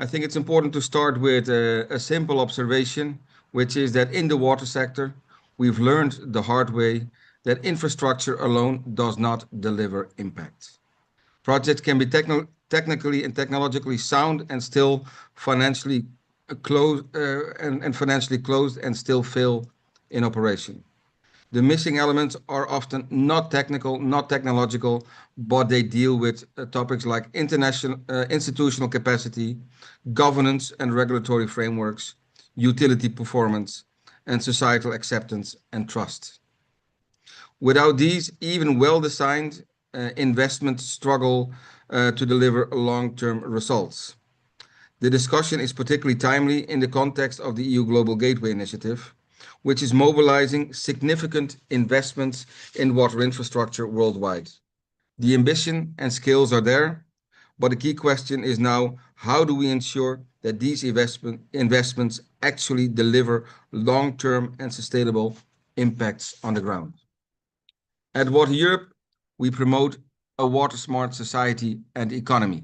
I think it's important to start with a simple observation, which is that in the water sector, we've learned the hard way that infrastructure alone does not deliver impact. Projects can be technically and technologically sound and still financially financially closed and still fail in operation. The missing elements are often not technical, not technological, but they deal with topics like international institutional capacity, governance and regulatory frameworks, utility performance, and societal acceptance and trust. Without these, even well-designed investments struggle to deliver long-term results. The discussion is particularly timely in the context of the EU Global Gateway Initiative, which is mobilizing significant investments in water infrastructure worldwide. The ambition and skills are there, but the key question is now, how do we ensure that these investments actually deliver long-term and sustainable impacts on the ground? At Water Europe, we promote a water-smart society and economy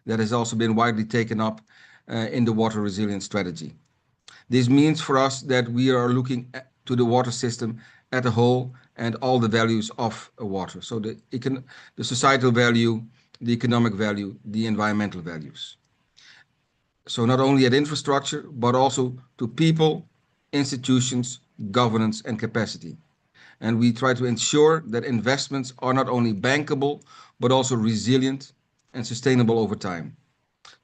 that has also been widely taken up in the water resilience strategy. This means for us that we are looking to the water system as a whole and all the values of water. So the societal value, the economic value, the environmental values. So not only at infrastructure, but also to people, institutions, governance, and capacity. And we try to ensure that investments are not only bankable, but also resilient and sustainable over time.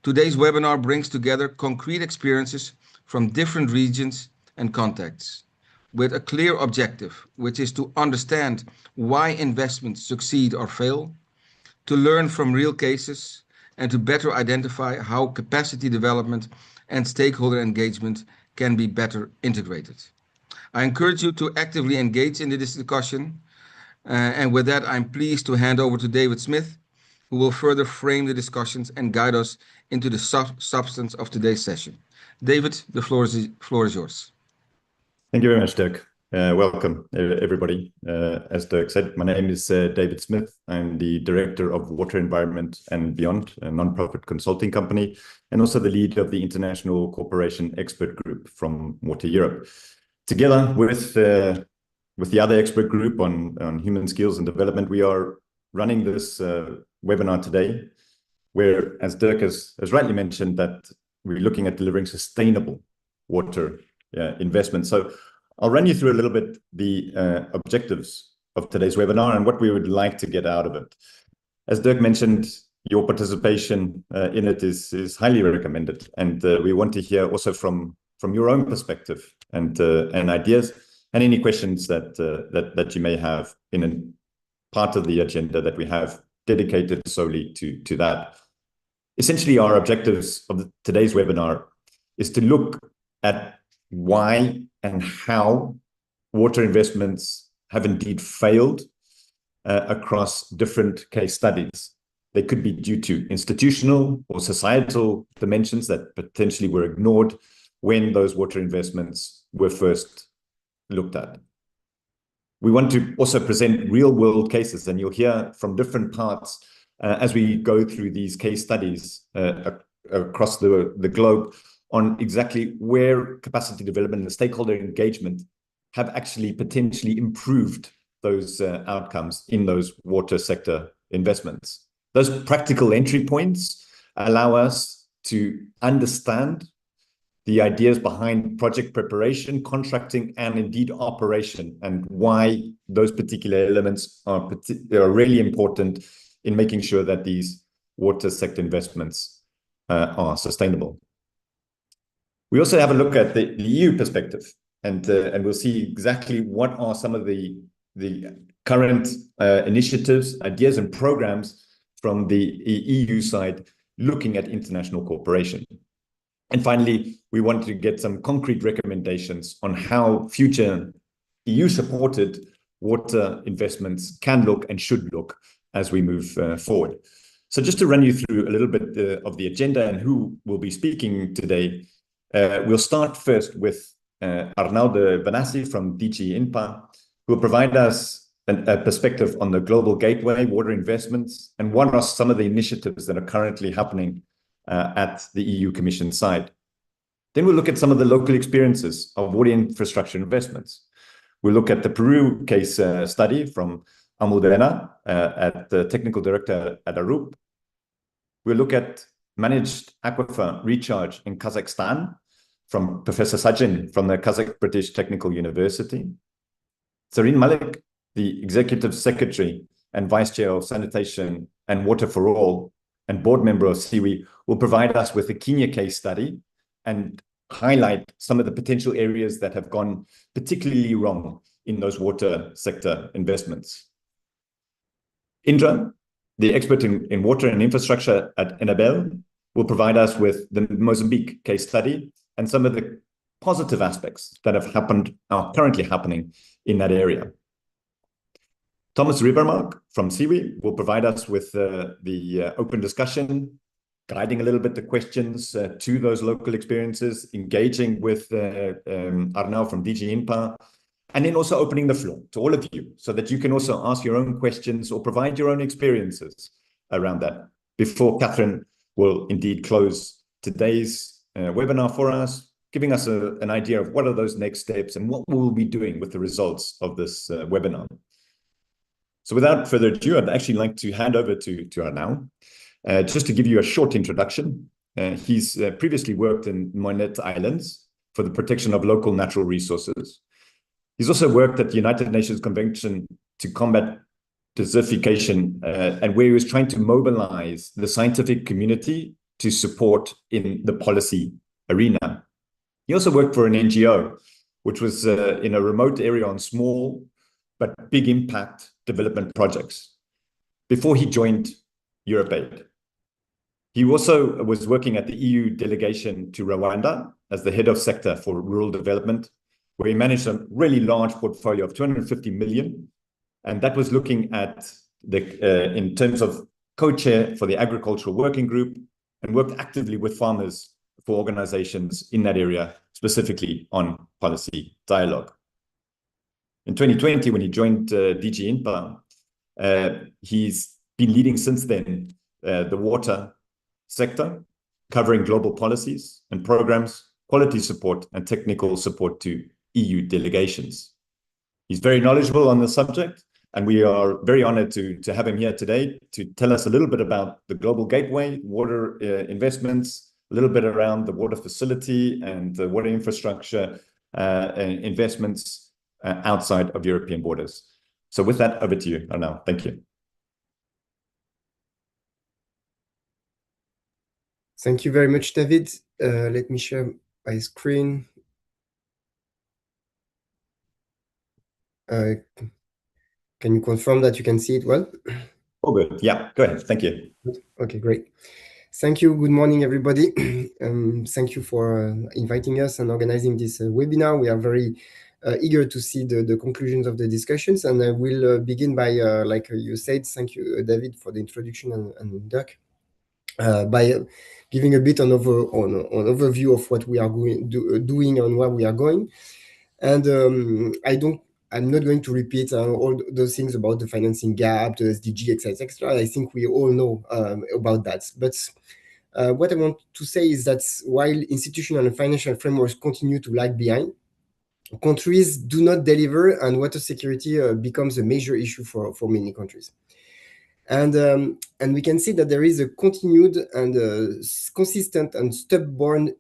Today's webinar brings together concrete experiences from different regions and contexts with a clear objective, which is to understand why investments succeed or fail, to learn from real cases, and to better identify how capacity development and stakeholder engagement can be better integrated. I encourage you to actively engage in this discussion. And with that, I'm pleased to hand over to David Smith, who will further frame the discussions and guide us into the substance of today's session. David, the floor is yours. Thank you very much, Dirk. Welcome, everybody. As Dirk said, my name is David Smith. I'm the Director of Water, Environment and Beyond, a non-profit consulting company, and also the lead of the International Cooperation Expert Group from Water Europe. Together with the other expert group on human skills and development, we are running this webinar today, where, as Dirk has rightly mentioned, that we're looking at delivering sustainable water investment. So I'll run you through a little bit the objectives of today's webinar and what we would like to get out of it. As Dirk mentioned, your participation in it is highly recommended, and we want to hear also from your own perspective and ideas and any questions that you may have in a part of the agenda that we have dedicated solely to that. Essentially, our objectives of today's webinar is to look at why and how water investments have indeed failed across different case studies. They could be due to institutional or societal dimensions that potentially were ignored when those water investments were first looked at. We want to also present real-world cases, and you'll hear from different parts as we go through these case studies across the globe on exactly where capacity development and stakeholder engagement have actually potentially improved those outcomes in those water sector investments. Those practical entry points allow us to understand the ideas behind project preparation, contracting, and indeed operation, and why those particular elements are really important in making sure that these water sector investments are sustainable. We also have a look at the EU perspective, and we'll see exactly what are some of the current initiatives, ideas, and programs from the EU side looking at international cooperation. And finally, we want to get some concrete recommendations on how future EU-supported water investments can look and should look as we move forward. So just to run you through a little bit of the agenda and who will be speaking today, we'll start first with Arnaldo Benassi from DG INPA, who will provide us a perspective on the global gateway water investments and what are some of the initiatives that are currently happening at the EU Commission side. Then we'll look at some of the local experiences of water infrastructure investments. We'll look at the Peru case study from Almudena, at the technical director at Arup. We'll look at managed aquifer recharge in Kazakhstan from Professor Sajin from the Kazakh British Technical University. Zareen Malik, the executive secretary and vice chair of Sanitation and Water for All and board member of SIWI, will provide us with a Kenya case study and highlight some of the potential areas that have gone particularly wrong in those water sector investments. Indra, the expert in water and infrastructure at Enabel, will provide us with the Mozambique case study and some of the positive aspects that have happened, are currently happening in that area. Thomas Riebermark from SIWI will provide us with the open discussion, guiding a little bit the questions to those local experiences, engaging with Arnau from DG INPA, and then also opening the floor to all of you so that you can also ask your own questions or provide your own experiences around that before Catherine will indeed close today's webinar for us, giving us an idea of what are those next steps and what we'll be doing with the results of this webinar. So without further ado, I'd actually like to hand over to Arnau, just to give you a short introduction. He's previously worked in Moinet Islands for the protection of local natural resources. He's also worked at the United Nations Convention to Combat Desertification, and where he was trying to mobilize the scientific community to support in the policy arena. He also worked for an NGO, which was in a remote area on small but big impact development projects before he joined EuropeAid. He also was working at the EU delegation to Rwanda as the head of sector for rural development, where he managed a really large portfolio of 250 million. And that was looking at the, in terms of co-chair for the agricultural working group, and worked actively with farmers for organizations in that area, specifically on policy dialogue. In 2020, when he joined DG INPA, he's been leading since then the water sector, covering global policies and programs, quality support, and technical support to EU delegations. He's very knowledgeable on the subject, and we are very honored to have him here today to tell us a little bit about the Global Gateway, water investments, a little bit around the water facility and the water infrastructure investments outside of European borders. So with that, over to you, Arnau. Thank you. Thank you very much, David. Let me share my screen. Can you confirm that you can see it well? Oh, good. Yeah, go ahead. Thank you. Okay, great. Thank you. Good morning, everybody. Thank you for inviting us and organizing this webinar. We are very eager to see the conclusions of the discussions. And I will begin by, like you said, thank you, David, for the introduction, and Dirk, by giving a bit on overview of what we are doing and where we are going. And I'm not going to repeat all those things about the financing gap, the SDG, etc. I think we all know about that. But what I want to say is that while institutional and financial frameworks continue to lag behind, countries do not deliver, and water security becomes a major issue for many countries. And we can see that there is a continued and consistent and stubborn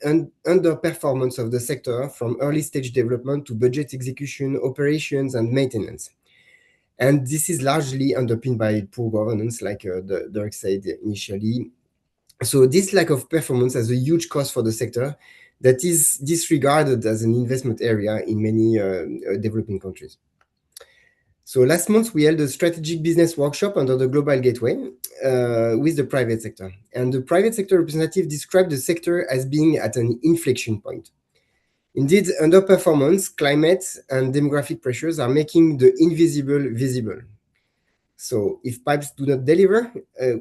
underperformance of the sector, from early stage development to budget execution, operations, and maintenance. And this is largely underpinned by poor governance, like Dirk said initially. So this lack of performance has a huge cost for the sector that is disregarded as an investment area in many developing countries. So last month, we held a strategic business workshop under the Global Gateway with the private sector. And the private sector representative described the sector as being at an inflection point. Indeed, underperformance, climate, and demographic pressures are making the invisible visible. So if pipes do not deliver,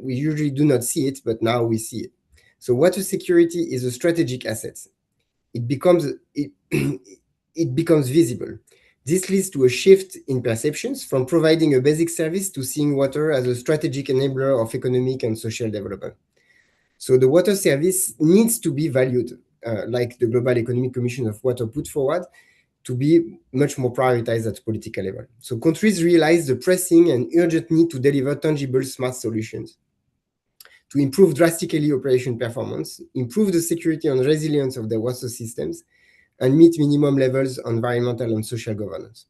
we usually do not see it, but now we see it. So water security is a strategic asset. It becomes visible. This leads to a shift in perceptions, from providing a basic service to seeing water as a strategic enabler of economic and social development. So the water service needs to be valued, like the Global Economic Commission of Water put forward, to be much more prioritized at political level. So countries realize the pressing and urgent need to deliver tangible smart solutions to improve drastically operation performance, improve the security and resilience of their water systems, and meet minimum levels of environmental and social governance.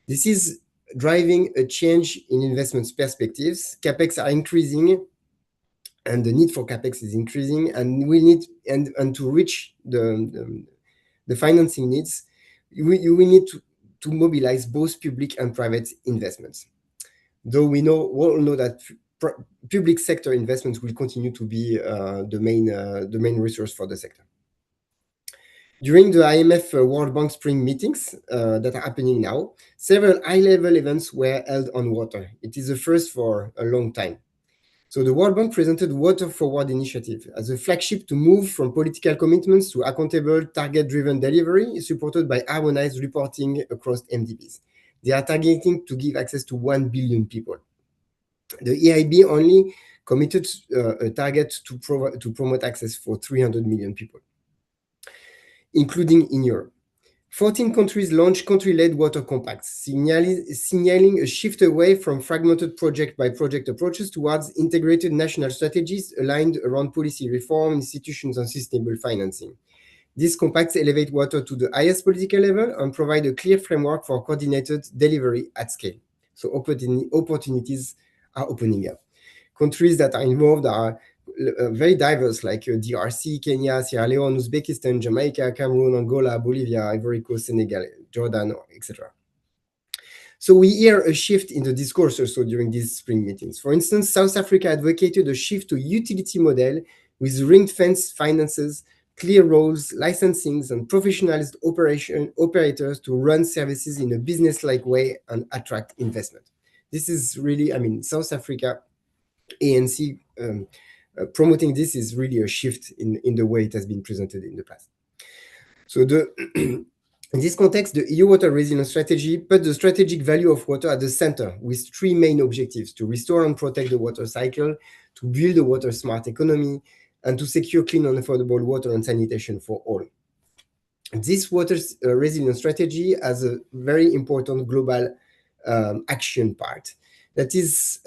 This is driving a change in investment perspectives. CapEx are increasing, and the need for CapEx is increasing, and we need and to reach the financing needs, you will need to mobilize both public and private investments. Though we all know that public sector investments will continue to be the main resource for the sector. During the IMF World Bank Spring meetings that are happening now, several high-level events were held on water. It is the first for a long time. So the World Bank presented Water Forward initiative as a flagship to move from political commitments to accountable, target-driven delivery, supported by harmonized reporting across MDBs. They are targeting to give access to 1 billion people. The EIB only committed a target to promote access for 300 million people, including in Europe. 14 countries launched country-led water compacts, signaling a shift away from fragmented project-by-project approaches towards integrated national strategies aligned around policy reform, institutions, and sustainable financing. These compacts elevate water to the highest political level and provide a clear framework for coordinated delivery at scale. So opportunities are opening up. Countries that are involved are very diverse, like DRC, Kenya, Sierra Leone, Uzbekistan, Jamaica, Cameroon, Angola, Bolivia, Ivory Coast, Senegal, Jordan, etc. So we hear a shift in the discourse also during these spring meetings. For instance, South Africa advocated a shift to utility model with ring-fenced finances, clear roles, licensings, and professionalized operators to run services in a business-like way and attract investment. This is really, South Africa, ANC, promoting this is really a shift in the way it has been presented in the past. So in this context, the EU Water Resilience Strategy put the strategic value of water at the center with three main objectives: to restore and protect the water cycle, to build a water smart economy, and to secure clean and affordable water and sanitation for all. This water resilience strategy has a very important global action part that is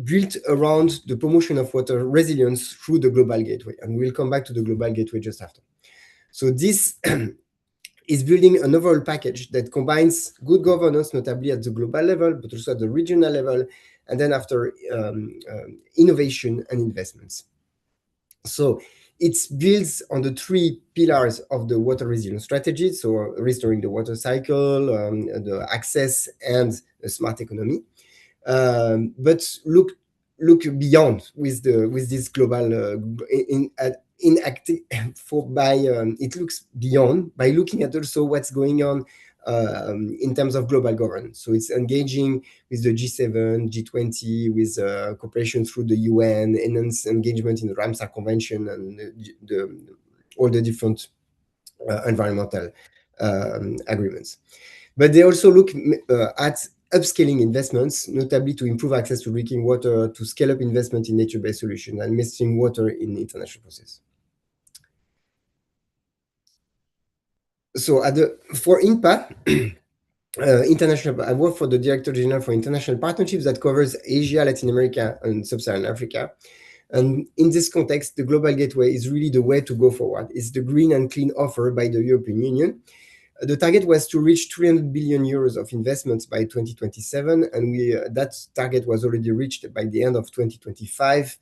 built around the promotion of water resilience through the Global Gateway. And we'll come back to the Global Gateway just after. So this is building an overall package that combines good governance, notably at the global level, but also at the regional level, and then after innovation and investments. So it builds on the three pillars of the water resilience strategy, so restoring the water cycle, the access, and a smart economy. But look beyond with this global it looks beyond by looking at also what's going on in terms of global governance. So it's engaging with the G7, G20, with cooperation through the UN, enhanced engagement in the Ramsar Convention, and all the different environmental agreements. But they also look at upscaling investments, notably to improve access to drinking water, to scale up investment in nature-based solutions, and mastering water in international process. So for INPA, I work for the Director General for International Partnerships that covers Asia, Latin America, and Sub-Saharan Africa. And in this context, the Global Gateway is really the way to go forward. It's the green and clean offer by the European Union. The target was to reach 300 billion euros of investments by 2027, and that target was already reached by the end of 2025.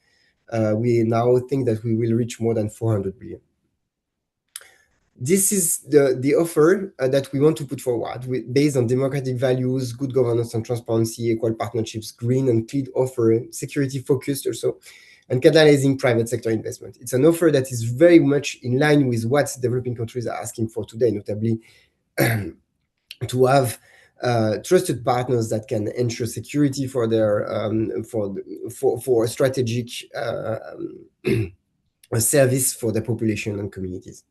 We now think that we will reach more than 400 billion. This is the offer that we want to put forward, based on democratic values, good governance and transparency, equal partnerships, green and clean offer, security focused also, and catalyzing private sector investment. It's an offer that is very much in line with what developing countries are asking for today, notably to have trusted partners that can ensure security for their for a strategic service for their population and communities.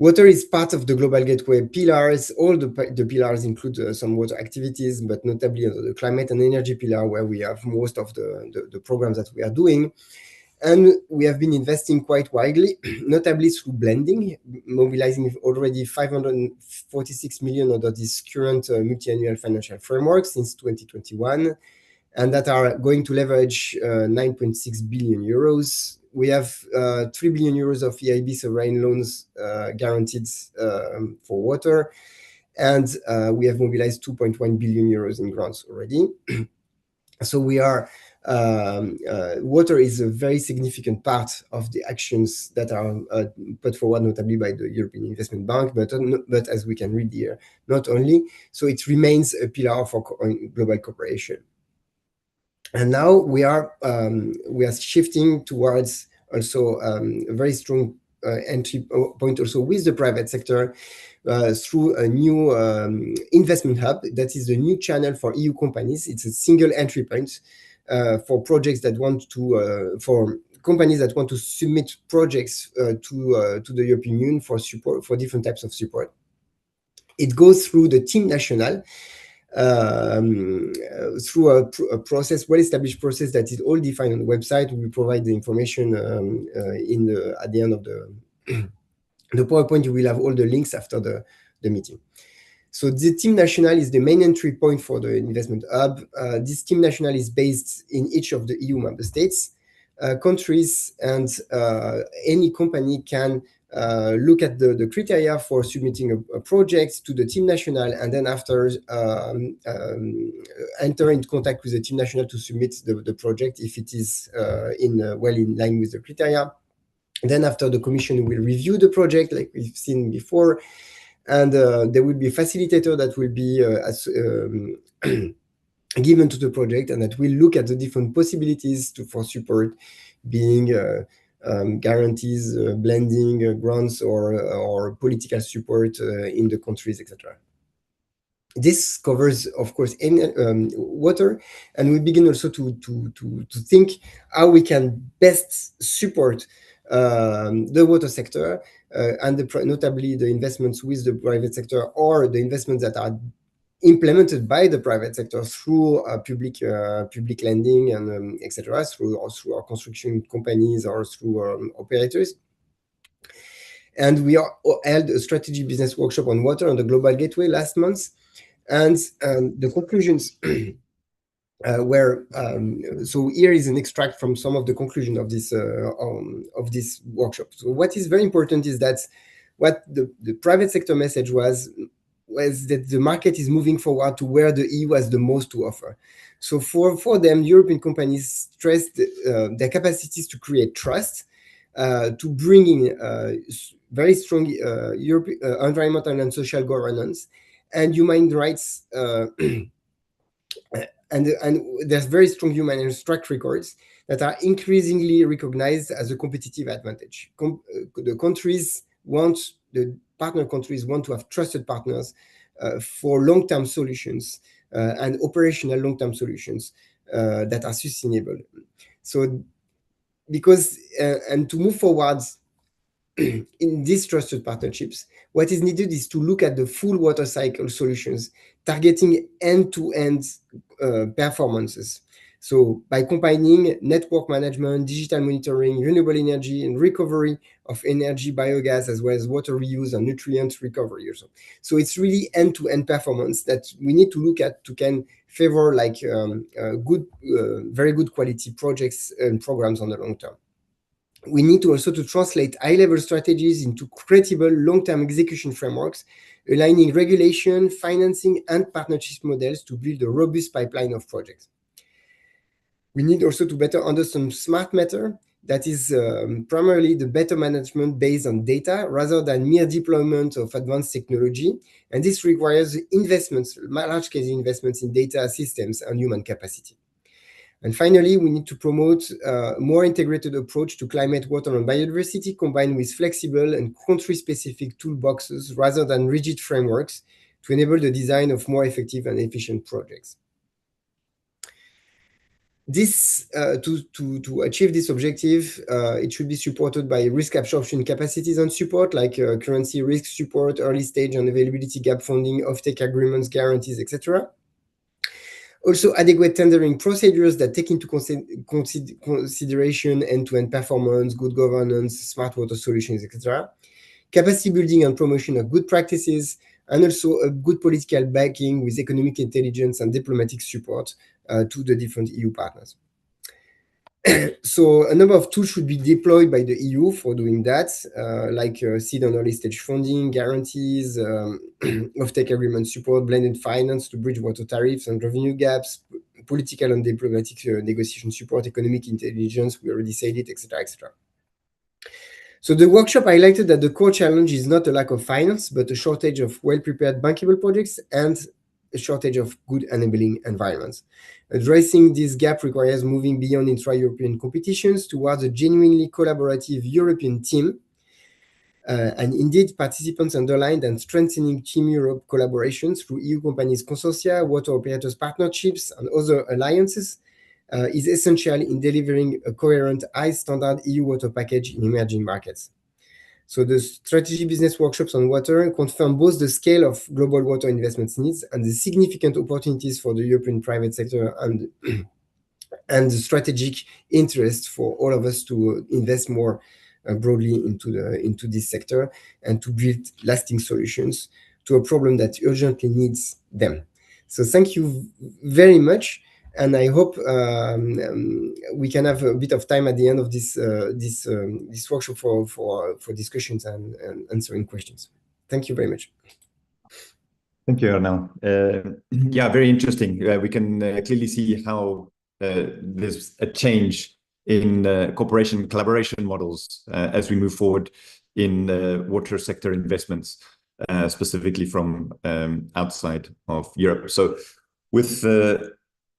Water is part of the Global Gateway pillars. All the pillars include some water activities, but notably the climate and energy pillar, where we have most of the programs that we are doing. And we have been investing quite widely, notably through blending, mobilizing already 546 million under this current multi-annual financial framework since 2021, and that are going to leverage 9.6 billion euros. We have 3 billion euros of EIB sovereign loans guaranteed for water, and we have mobilized 2.1 billion euros in grants already. So we are water is a very significant part of the actions that are put forward, notably by the European Investment Bank, but as we can read here, not only. So it remains a pillar for global cooperation. And now we are shifting towards also a very strong entry point also with the private sector through a new investment hub. That is the new channel for EU companies. It's a single entry point for projects that want to for companies that want to submit projects to the European Union for support, for different types of support. It goes through the Team National, through a process, well-established process that is all defined on the website. We provide the information at the end of the PowerPoint. You will have all the links after the meeting. So the Team National is the main entry point for the investment hub. This Team National is based in each of the EU member states, countries, and any company can look at the criteria for submitting a project to the Team National, and then after enter into contact with the Team National to submit the project if it is well in line with the criteria. Then after, the Commission will review the project like we've seen before, and there will be a facilitator that will be given to the project, and that will look at the different possibilities for support, being guarantees, blending, grants, or political support in the countries, etc. This covers, of course, water, and we begin also to think how we can best support the water sector and notably the investments with the private sector, or the investments that are implemented by the private sector through public lending and etc., through our construction companies or through operators. And we held a strategy business workshop on water on the Global Gateway last month, and the conclusions were so here is an extract from some of the conclusion of this workshop. So what is very important is that what the private sector message was that the market is moving forward to where the EU has the most to offer. So for them, European companies stressed their capacities to create trust, to bring in very strong environmental and social governance and human rights, and there's very strong human rights track records that are increasingly recognized as a competitive advantage. The partner countries want to have trusted partners for long-term solutions and operational long-term solutions that are sustainable. So because and to move forward in these trusted partnerships, what is needed is to look at the full water cycle solutions, targeting end-to-end performances. So by combining network management, digital monitoring, renewable energy, and recovery of energy, biogas, as well as water reuse and nutrient recovery also. So it's really end-to-end performance that we need to look at to can favor like very good quality projects and programs on the long term. We need to also to translate high-level strategies into credible long-term execution frameworks, aligning regulation, financing, and partnership models to build a robust pipeline of projects. We need also to better understand smart meter, that is primarily the better management based on data rather than mere deployment of advanced technology. And this requires investments, large-scale investments in data systems and human capacity. And finally, we need to promote a more integrated approach to climate, water, and biodiversity, combined with flexible and country-specific toolboxes rather than rigid frameworks to enable the design of more effective and efficient projects. This to achieve this objective, it should be supported by risk absorption capacities and support, like currency risk support, early stage and availability gap funding, offtake agreements, guarantees, etc. Also, adequate tendering procedures that take into consideration end-to-end performance, good governance, smart water solutions, etc. Capacity building and promotion of good practices, and also a good political backing with economic intelligence and diplomatic support to the different EU partners. So a number of tools should be deployed by the EU for doing that, like seed and early stage funding, guarantees, offtake agreement support, blended finance to bridge water tariffs and revenue gaps, political and diplomatic negotiation support, economic intelligence, we already said it, etc., etc. So the workshop highlighted that the core challenge is not a lack of finance, but a shortage of well-prepared bankable projects and a shortage of good enabling environments. Addressing this gap requires moving beyond intra-European competitions towards a genuinely collaborative European team. And indeed, participants underlined and strengthening Team Europe collaborations through EU companies consortia, water operators partnerships, and other alliances is essential in delivering a coherent, high-standard EU water package in emerging markets. So the strategy business workshops on water confirm both the scale of global water investments needs and the significant opportunities for the European private sector and the strategic interest for all of us to invest more broadly into this sector and to build lasting solutions to a problem that urgently needs them. So thank you very much. And I hope we can have a bit of time at the end of this workshop for discussions and answering questions. Thank you very much. Thank you, Arnaud. Yeah, very interesting. We can clearly see how there's a change in cooperation collaboration models as we move forward in water sector investments, specifically from outside of Europe. So with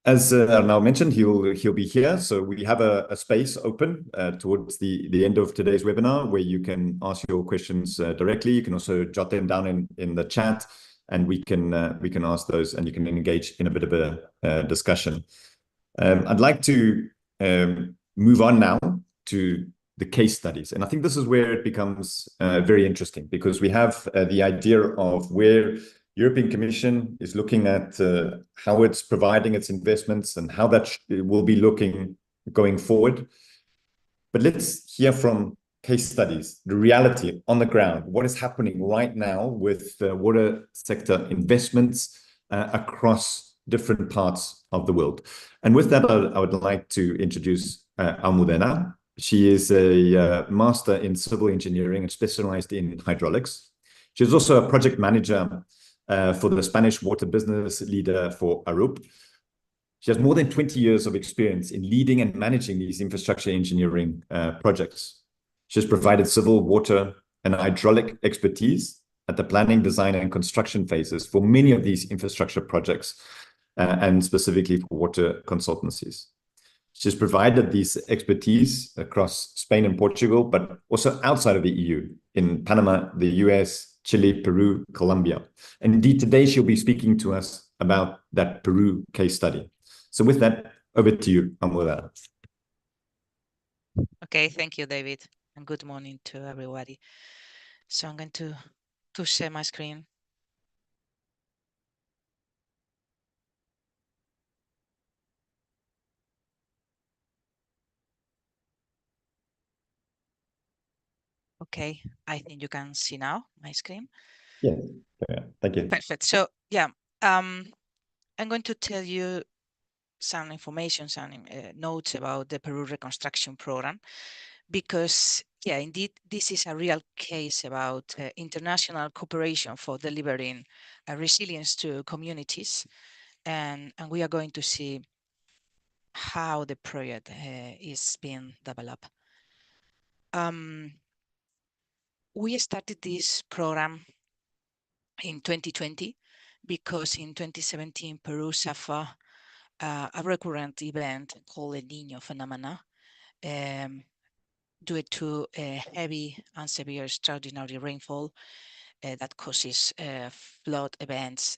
as Arnaud mentioned, he'll be here. So we have a space open towards the end of today's webinar where you can ask your questions directly. You can also jot them down in the chat, and we can ask those, and you can engage in a bit of a discussion. I'd like to move on now to the case studies, and I think this is where it becomes very interesting, because we have the idea of where European Commission is looking at how it's providing its investments and how that will be looking going forward. But let's hear from case studies, the reality on the ground, what is happening right now with water sector investments across different parts of the world. And with that, I would like to introduce Almudena. She is a master in civil engineering and specialized in hydraulics. She's also a project manager for the Spanish water business leader for ARUP. She has more than 20 years of experience in leading and managing these infrastructure engineering projects. She has provided civil, water, and hydraulic expertise at the planning, design, and construction phases for many of these infrastructure projects, and specifically for water consultancies. She's provided these expertise across Spain and Portugal, but also outside of the EU, in Panama, the US, Chile, Peru, Colombia. And indeed, today she'll be speaking to us about that Peru case study. So with that, over to you, Almudena. Okay, thank you, David, and good morning to everybody. So I'm going to share my screen. Okay, I think you can see now my screen. Yeah, thank you. Perfect. So yeah, I'm going to tell you some information, some notes about the Peru reconstruction program, because yeah, indeed, this is a real case about international cooperation for delivering resilience to communities, and we are going to see how the project is being developed. We started this program in 2020 because in 2017 Peru suffered a recurrent event called El Niño phenomena due to heavy and severe extraordinary rainfall that causes flood events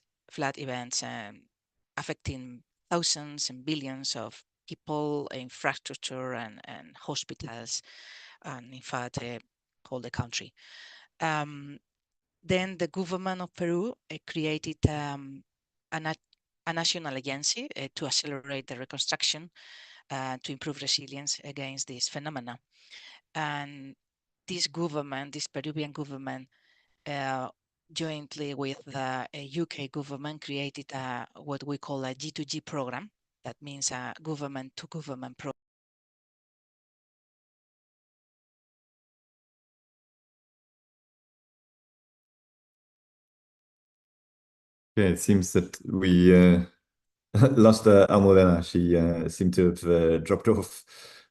affecting thousands and billions of people, infrastructure, and hospitals, and in fact, whole the country. Then the government of Peru created a national agency to accelerate the reconstruction to improve resilience against this phenomena. And this government, this Peruvian government, jointly with the UK government, created what we call a G2G program. That means a government-to-government program. Yeah, it seems that we lost Almudena. She seemed to have dropped off,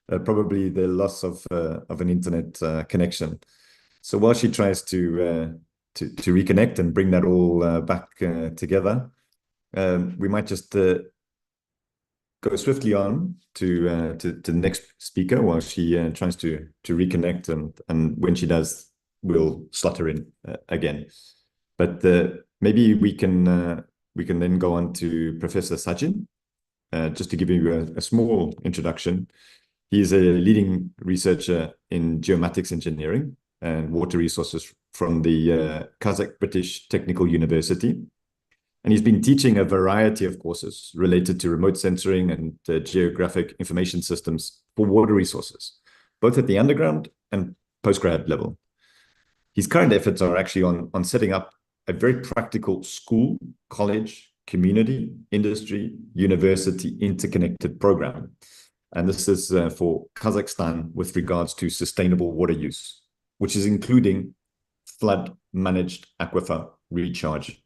probably the loss of an internet connection. So while she tries to reconnect and bring that all back together, we might just go swiftly on to the next speaker while she tries to reconnect, and when she does, we'll slot her in again. But maybe we can then go on to Professor Sajin, just to give you a small introduction. He is a leading researcher in geomatics engineering and water resources from the Kazakh British Technical University. And he's been teaching a variety of courses related to remote sensing and geographic information systems for water resources, both at the underground and postgrad level. His current efforts are actually on setting up a very practical school, college, community, industry, university interconnected program. And this is for Kazakhstan with regards to sustainable water use, which is including flood managed aquifer recharge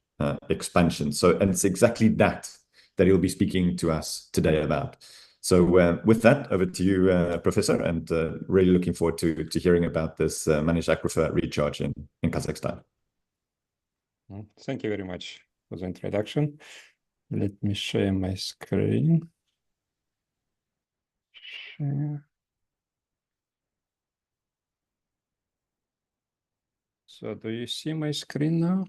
expansion. So, and it's exactly that he'll be speaking to us today about. So with that, over to you, Professor, and really looking forward to hearing about this managed aquifer recharge in Kazakhstan. Thank you very much for the introduction. Let me share my screen. Share. So do you see my screen now?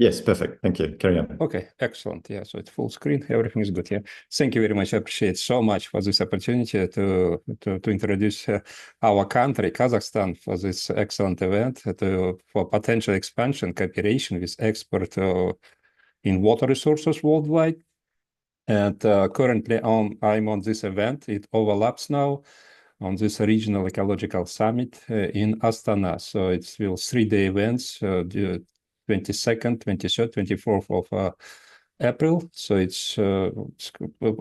Yes, perfect. Thank you. Carry on. Okay, excellent. Yeah, so it's full screen. Everything is good. Yeah. Thank you very much. I appreciate so much for this opportunity to introduce our country, Kazakhstan, for this excellent event, for potential expansion, cooperation with experts in water resources worldwide. And currently I'm on this event. It overlaps now on this regional ecological summit in Astana. So it's 3-day events, 22nd, 23rd, 24th of April. So it's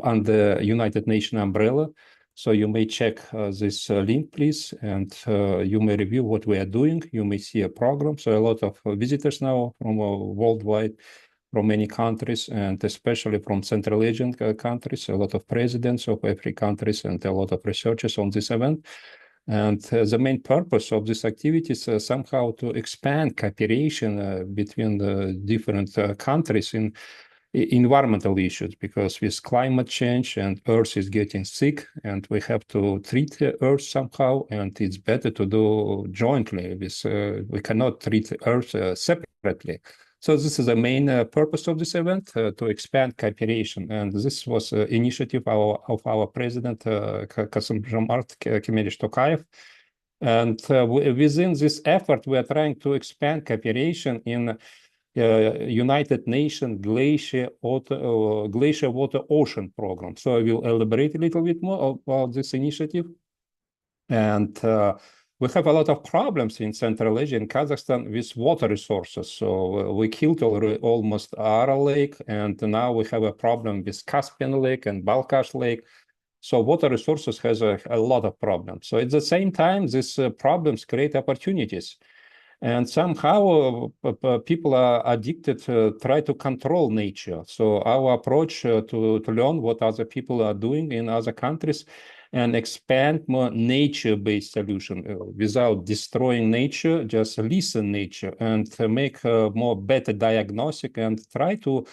under United Nations umbrella. So you may check this link, please, and you may review what we are doing. You may see a program. So a lot of visitors now from worldwide, from many countries, and especially from Central Asian countries, a lot of presidents of every countries and a lot of researchers on this event. And the main purpose of this activity is somehow to expand cooperation between the different countries in environmental issues, because with climate change and Earth is getting sick and we have to treat Earth somehow, and it's better to do jointly. We cannot treat Earth separately. So this is the main purpose of this event, to expand cooperation. And this was an initiative of our president, Kassym-Jomart Kemerish Tokayev. And within this effort, we are trying to expand cooperation in United Nations Glacier Water Ocean Program. So I will elaborate a little bit more about this initiative. And we have a lot of problems in Central Asia and Kazakhstan with water resources. So we killed almost Aral Lake, and now we have a problem with Caspian Lake and Balkhash Lake. So water resources has a lot of problems. So at the same time, these problems create opportunities. And somehow people are addicted to try to control nature. So our approach to learn what other people are doing in other countries and expand more nature-based solution without destroying nature, just listen nature and make more better diagnostic and try to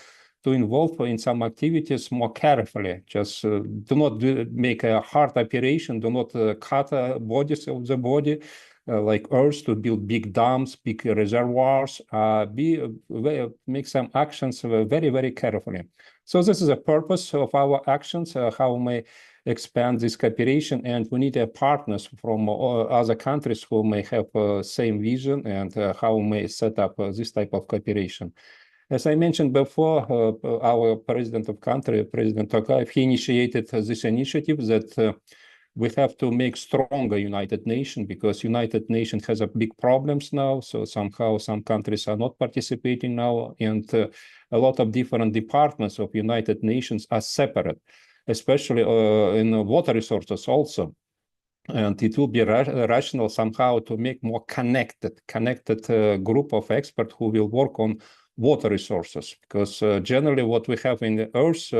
involve in some activities more carefully. Just do not make a hard operation, do not cut bodies of the body, like Earth, to build big dams, big reservoirs, make some actions very, very carefully. So this is the purpose of our actions, how we may expand this cooperation, and we need partners from other countries who may have same vision, and how we may set up this type of cooperation. As I mentioned before, our president of country, President Tokayev, he initiated this initiative that we have to make stronger United Nations, because United Nations has a big problems now. So somehow some countries are not participating now, and a lot of different departments of United Nations are separate, especially in water resources also. And it will be rational somehow to make more connected group of experts who will work on water resources, because generally what we have in the Earth,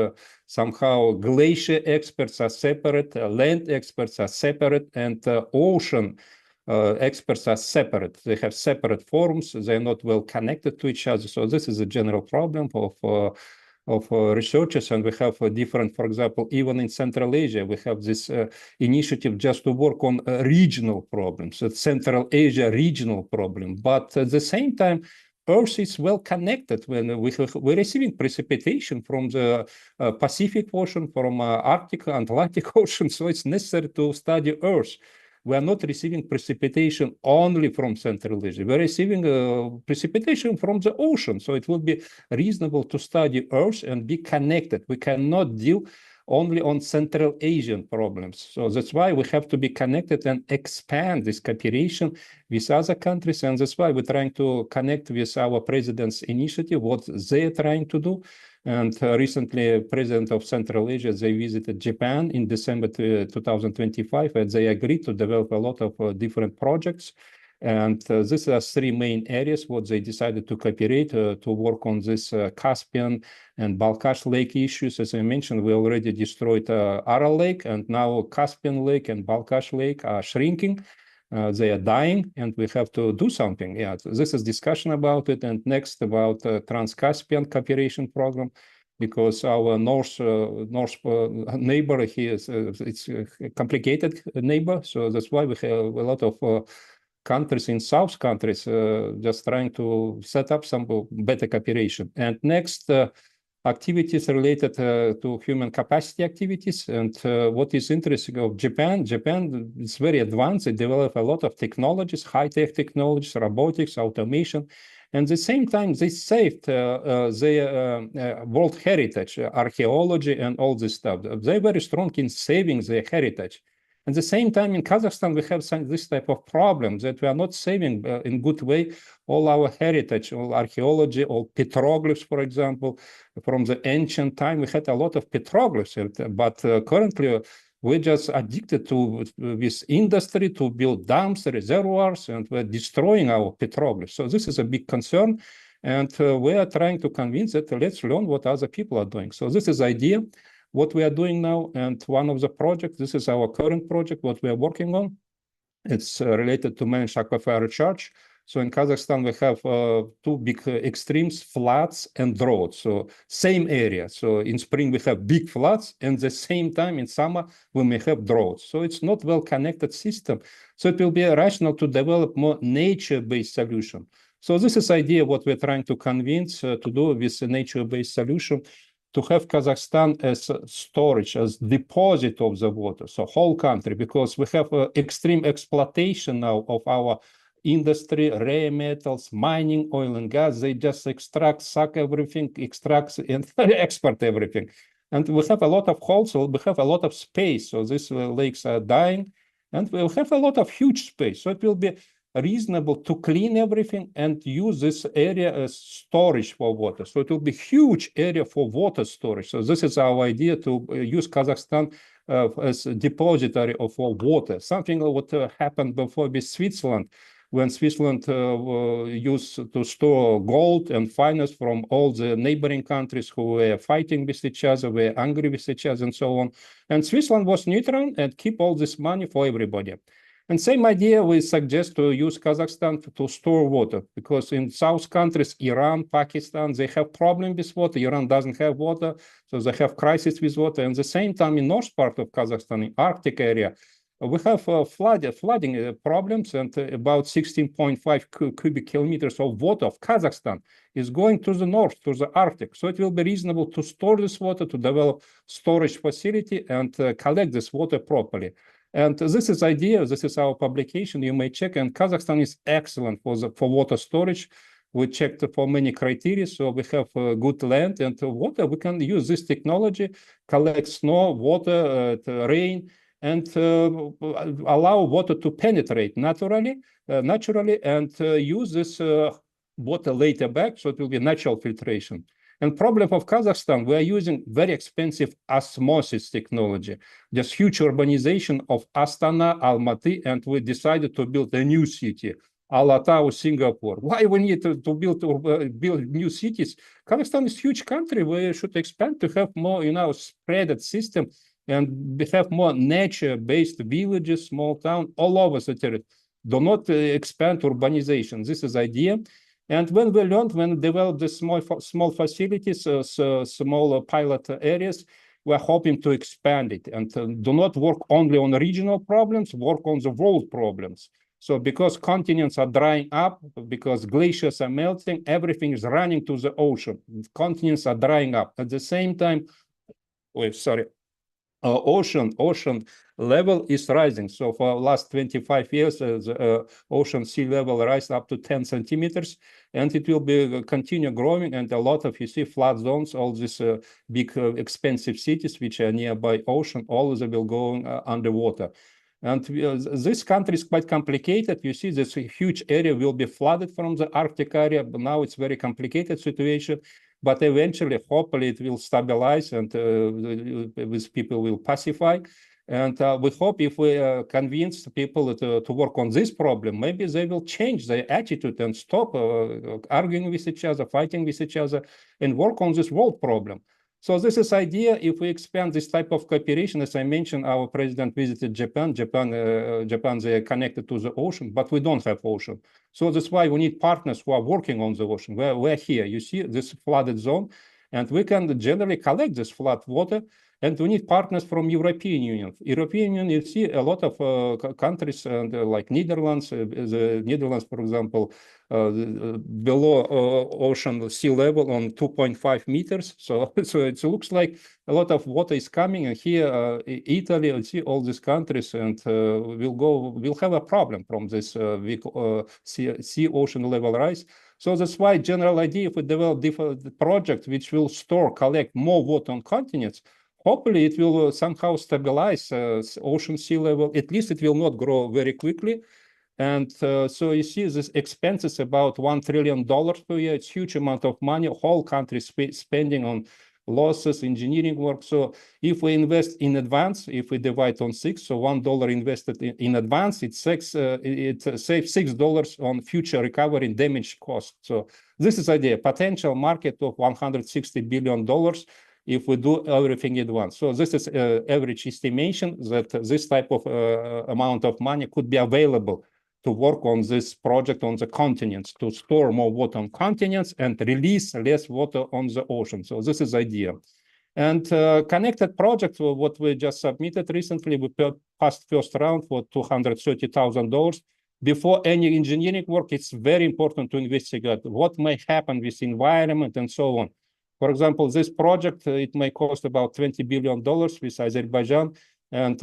somehow glacier experts are separate, land experts are separate, and ocean experts are separate. They have separate forums. They're not well connected to each other. So this is a general problem of researchers, and we have different, for example, even in Central Asia, we have this initiative just to work on regional problems, Central Asia regional problem. But at the same time, Earth is well connected. When we're receiving precipitation from the Pacific Ocean, from Arctic, Atlantic Ocean, so it's necessary to study Earth. We are not receiving precipitation only from Central Asia. We're receiving precipitation from the ocean. So it will be reasonable to study Earth and be connected. We cannot deal only on Central Asian problems. So that's why we have to be connected and expand this cooperation with other countries. And that's why we're trying to connect with our president's initiative, what they're trying to do. And recently, President of Central Asia, they visited Japan in December 2025, and they agreed to develop a lot of different projects. And these are three main areas what they decided to cooperate to work on this Caspian and Balkhash Lake issues. As I mentioned, we already destroyed Aral Lake, and now Caspian Lake and Balkhash Lake are shrinking. They are dying, and we have to do something. Yeah, this is discussion about it. And next about Trans-Caspian Cooperation Program, because our north neighbor here is it's a complicated neighbor. So that's why we have a lot of countries in South countries just trying to set up some better cooperation. And next, activities related to human capacity activities. And what is interesting of Japan is very advanced. They develop a lot of technologies, high-tech technologies, robotics, automation. And at the same time, they saved their world heritage, archaeology, and all this stuff. They're very strong in saving their heritage. At the same time, in Kazakhstan, we have this type of problems that we are not saving in good way all our heritage, all archaeology, all petroglyphs, for example. From the ancient time, we had a lot of petroglyphs, but currently we're just addicted to this industry to build dams, reservoirs, and we're destroying our petroglyphs. So this is a big concern, and we are trying to convince that let's learn what other people are doing. So this is the idea. What we are doing now, and one of the projects, this is our current project, what we are working on. It's related to managed aquifer recharge. So in Kazakhstan, we have two big extremes, floods and droughts. So same area. So in spring, we have big floods, and at the same time in summer, we may have droughts. So it's not well-connected system. So it will be rational to develop more nature-based solution. So this is idea what we're trying to convince to do with a nature-based solution, to have Kazakhstan as storage, as deposit of the water, so whole country, because we have extreme exploitation now of our industry, rare metals, mining, oil and gas. They just extract, suck everything, extract and export everything. And we have a lot of holes, so we have a lot of space. So these lakes are dying, and we'll have a lot of huge space. So it will be reasonable to clean everything and use this area as storage for water. So it will be huge area for water storage. So this is our idea, to use Kazakhstan as a depository of water, something like what happened before with Switzerland, when Switzerland used to store gold and finance from all the neighboring countries who were fighting with each other, were angry with each other, and so on. And Switzerland was neutral and keep all this money for everybody. And same idea, we suggest to use Kazakhstan to store water, because in South countries, Iran, Pakistan, they have problem with water. Iran doesn't have water, so they have crisis with water. And at the same time, in north part of Kazakhstan, in Arctic area, we have flooding problems, and about 16.5 cubic kilometers of water of Kazakhstan is going to the north, to the Arctic. So it will be reasonable to store this water, to develop storage facility and collect this water properly. And this is idea, this is our publication, you may check, and Kazakhstan is excellent for water storage. We checked for many criteria, so we have good land and water. We can use this technology, collect snow, water, rain, and allow water to penetrate naturally, and use this water later back, so it will be natural filtration. And problem of Kazakhstan, we are using very expensive osmosis technology. There's huge urbanization of Astana, Almaty, and we decided to build a new city, Alata or Singapore. Why we need to build new cities? Kazakhstan is a huge country. We should expand to have more, spreaded system and have more nature-based villages, small town, all over the territory. Do not expand urbanization. This is idea. And when we developed the small facilities, small pilot areas, we're hoping to expand it and do not work only on regional problems, work on the world problems. So because continents are drying up, because glaciers are melting, everything is running to the ocean. Continents are drying up. At the same time, ocean level is rising. So for the last 25 years, the ocean sea level rise up to 10 centimeters, and it will be continue growing. And a lot of, flood zones, all these big expensive cities which are nearby ocean, all of them will go underwater. And this country is quite complicated. You see, this huge area will be flooded from the Arctic area, but now it's very complicated situation. But eventually, hopefully, it will stabilize and with people will pacify. And we hope if we convince people to work on this problem, maybe they will change their attitude and stop arguing with each other, fighting with each other, and work on this world problem. So this is idea. If we expand this type of cooperation, as I mentioned, our president visited Japan. Japan, they are connected to the ocean, but we don't have ocean. So that's why we need partners who are working on the ocean. We're here. You see this flooded zone, and we can generally collect this flood water. And we need partners from European Union. European Union, you see a lot of countries like Netherlands. The Netherlands, for example, below ocean sea level on 2.5 meters. So it looks like a lot of water is coming. And here, Italy, you see all these countries, and we'll have a problem from this sea ocean level rise. So that's why general idea, if we develop different projects which will collect more water on continents, hopefully it will somehow stabilize ocean sea level. At least it will not grow very quickly. And so you see this expenses about $1 trillion per year. It's a huge amount of money. Whole country spending on losses, engineering work. So if we invest in advance, if we divide on 6, so $1 invested in advance, it saves $6 on future recovery and damage cost. So this is idea, potential market of $160 billion if we do everything at once. So this is average estimation that this type of amount of money could be available to work on this project on the continents, to store more water on continents and release less water on the ocean. So this is idea. And connected project, what we just submitted recently, we passed first round for $230,000. Before any engineering work, it's very important to investigate what may happen with environment and so on. For example, this project, it may cost about $20 billion with Azerbaijan. And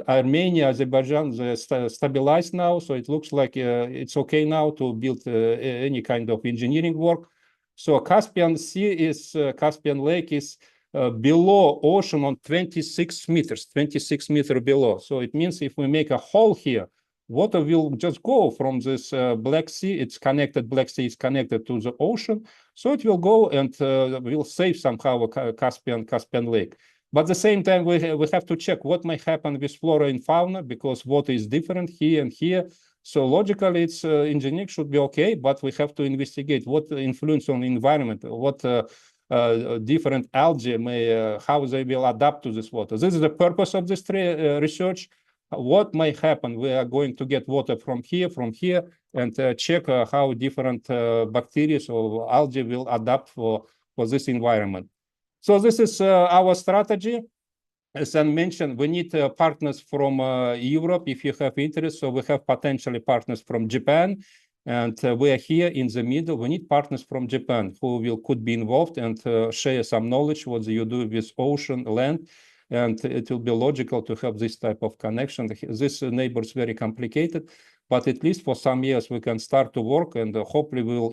Armenia, Azerbaijan, they're stabilized now. So it looks like it's okay now to build any kind of engineering work. So Caspian Lake is below ocean on 26 meters below. So it means if we make a hole here, water will just go from this Black Sea. Black Sea is connected to the ocean. So it will go and will save somehow Caspian Lake. But at the same time, we have to check what may happen with flora and fauna, because water is different here and here. So logically, it's engineering should be okay, but we have to investigate what influence on the environment, what different algae may, how they will adapt to this water. This is the purpose of this research. What may happen? We are going to get water from here, and check how different bacteria or algae will adapt for this environment. So this is our strategy. As I mentioned, we need partners from Europe if you have interest. So we have potentially partners from Japan, and we are here in the middle. We need partners from Japan who could be involved and share some knowledge what you do with ocean, land, and it will be logical to have this type of connection. This neighbor is very complicated, but at least for some years we can start to work, and hopefully we will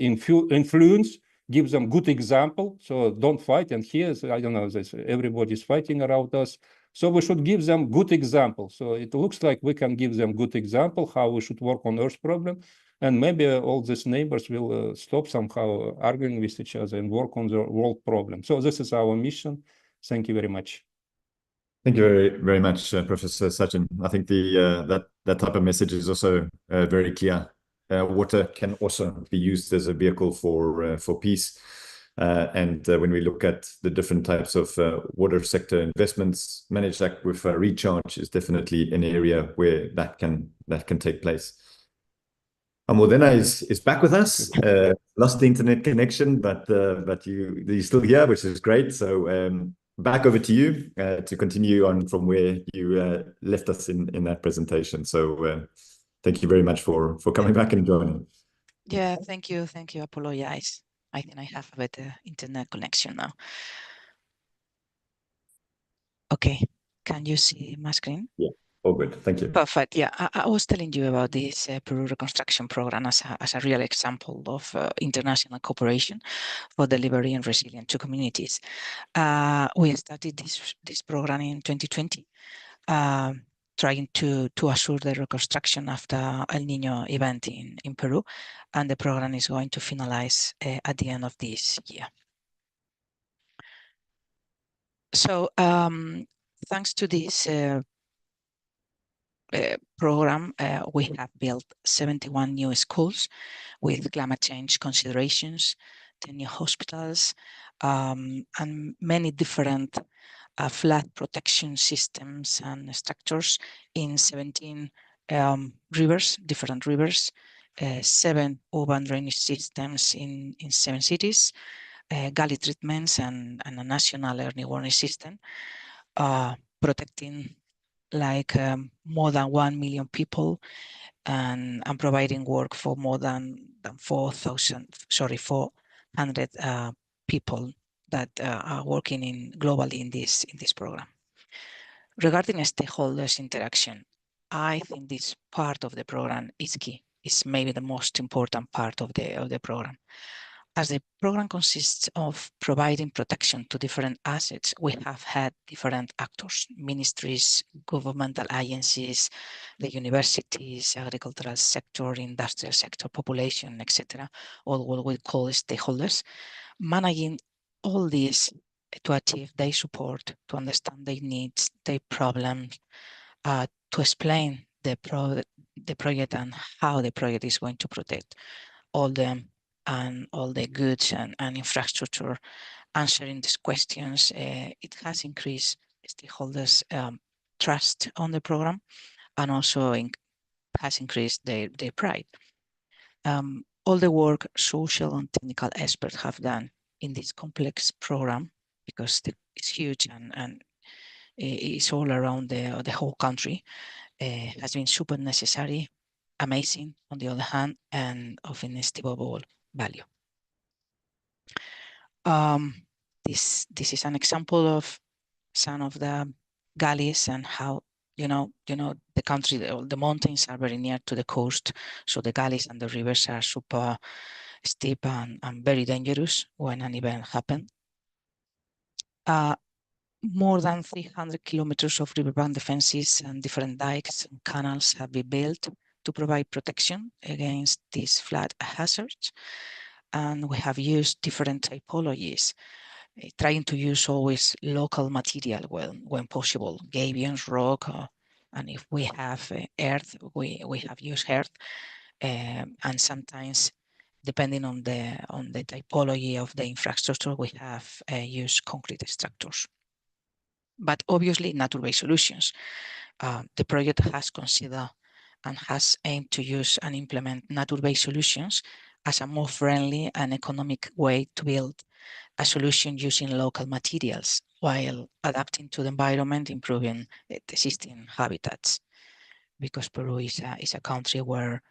influence, give them good example. So don't fight. And here, I don't know, everybody's fighting around us. So we should give them good example. So it looks like we can give them good example how we should work on Earth problem. And maybe all these neighbors will stop somehow arguing with each other and work on the world problem. So this is our mission. Thank you very much. Thank you very, very much, Professor Sachin. I think the that type of message is also very clear. Water can also be used as a vehicle for peace. And when we look at the different types of water sector investments, managed aquifer recharge is definitely an area where that can take place. Modena is back with us. Lost the internet connection, but you're still here, which is great. So back over to you to continue on from where you left us in that presentation. So thank you very much for coming back and joining. Yeah, thank you. Thank you. Apologize. I think I have a better internet connection now. Okay, can you see my screen? Yeah, all good. Thank you. Perfect. Yeah, I was telling you about this Peru reconstruction program as a real example of international cooperation for delivery and resilient to communities. We started this program in 2020, trying to assure the reconstruction after El Nino event in Peru, and the program is going to finalize at the end of this year. So thanks to this program, we have built 71 new schools with climate change considerations, 10 new hospitals, and many different flood protection systems and structures in 17 rivers, different rivers, 7 urban drainage systems in 7 cities, gully treatments, and a national early warning system, protecting like more than 1 million people and providing work for more than 400 people that are working globally in this program. Regarding stakeholders interaction, I think this part of the program is key. It's maybe the most important part of the program. As the program consists of providing protection to different assets, we have had different actors, ministries, governmental agencies, the universities, agricultural sector, industrial sector, population, etc., all what we call stakeholders, managing all these to achieve their support, to understand their needs, their problems, to explain the project and how the project is going to protect all them and all the goods and infrastructure. Answering these questions, it has increased stakeholders' trust on the program, and also has increased their pride. All the work social and technical experts have done in this complex program, because it's huge and it's all around the whole country, has been super necessary, amazing on the other hand, and of inestimable value. This is an example of some of the gullies and how you know the country, the mountains are very near to the coast, so the gullies and the rivers are super steep and very dangerous when an event happens. More than 300 kilometers of riverbank defenses and different dikes and canals have been built to provide protection against these flood hazards. And we have used different typologies, trying to use always local material when possible, gabions, rock, and if we have earth, we have used earth, and sometimes, depending on the typology of the infrastructure, we have used concrete structures. But obviously, nature-based solutions. The project has considered and has aimed to use and implement nature-based solutions as a more friendly and economic way to build a solution using local materials while adapting to the environment, improving the existing habitats. Because Peru is a country where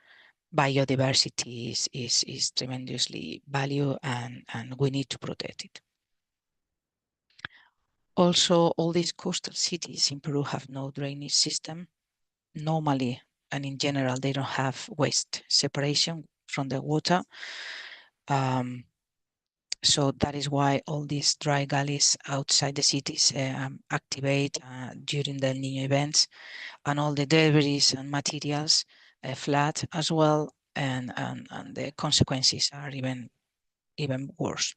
biodiversity is tremendously valued, and we need to protect it. Also, all these coastal cities in Peru have no drainage system. Normally, and in general, they don't have waste separation from the water. So that is why all these dry gullies outside the cities activate during the El Niño events, and all the debris and materials flood as well, and the consequences are even worse.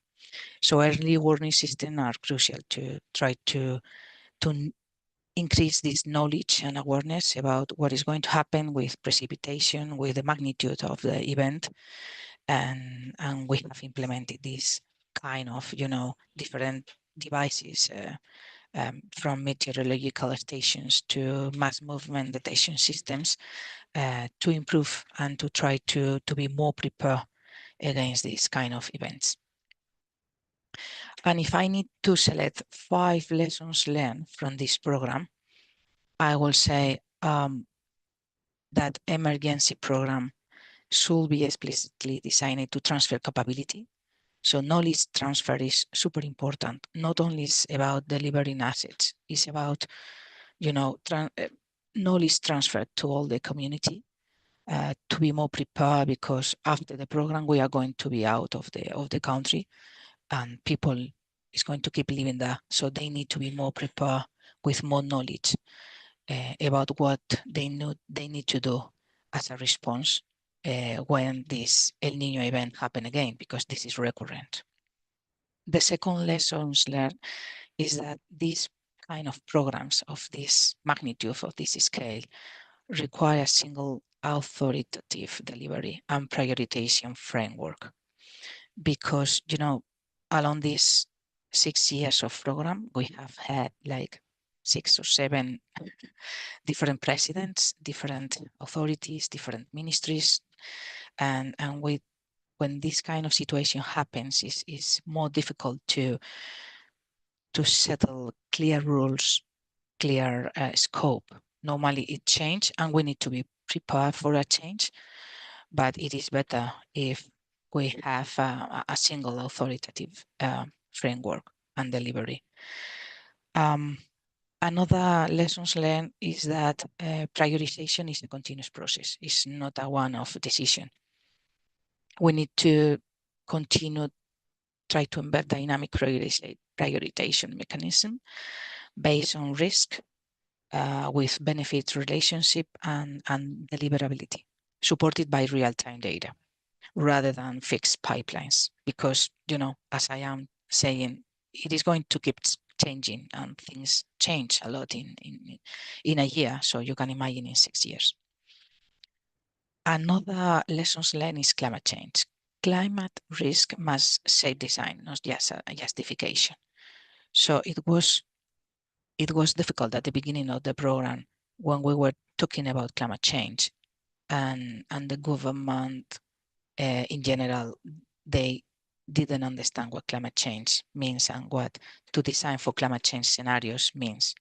So early warning systems are crucial to try to increase this knowledge and awareness about what is going to happen with precipitation, with the magnitude of the event, and we have implemented this kind of, different devices from meteorological stations to mass movement detection systems to improve and to try to be more prepared against these kind of events. And if I need to select 5 lessons learned from this program, I will say that emergency program should be explicitly designed to transfer capability. So knowledge transfer is super important. Not only is about delivering assets, it's about, knowledge transfer to all the community to be more prepared, because after the program we are going to be out of the country, and people is going to keep living there. So they need to be more prepared with more knowledge about what they need to do as a response when this El Niño event happen again, because this is recurrent. The second lessons learned is that these kind of programs of this magnitude, of this scale, require a single authoritative delivery and prioritization framework. Because, along these 6 years of program, we have had like 6 or 7 different presidents, different authorities, different ministries, and when this kind of situation happens, is more difficult to settle clear rules, clear scope. Normally it changes, and we need to be prepared for a change, but it is better if we have a single authoritative framework and delivery. Another lessons learned is that prioritization is a continuous process. It's not a one-off decision. We need to continue try to embed dynamic prioritization mechanism based on risk with benefit relationship and deliverability, supported by real-time data rather than fixed pipelines. Because, as I am saying, it is going to keep changing, and things change a lot in a year. So you can imagine in 6 years. Another lessons learned is climate change. Climate risk must shape design, not just a justification. So it was difficult at the beginning of the program when we were talking about climate change, and the government in general, they didn't understand what climate change means and what to design for climate change scenarios means.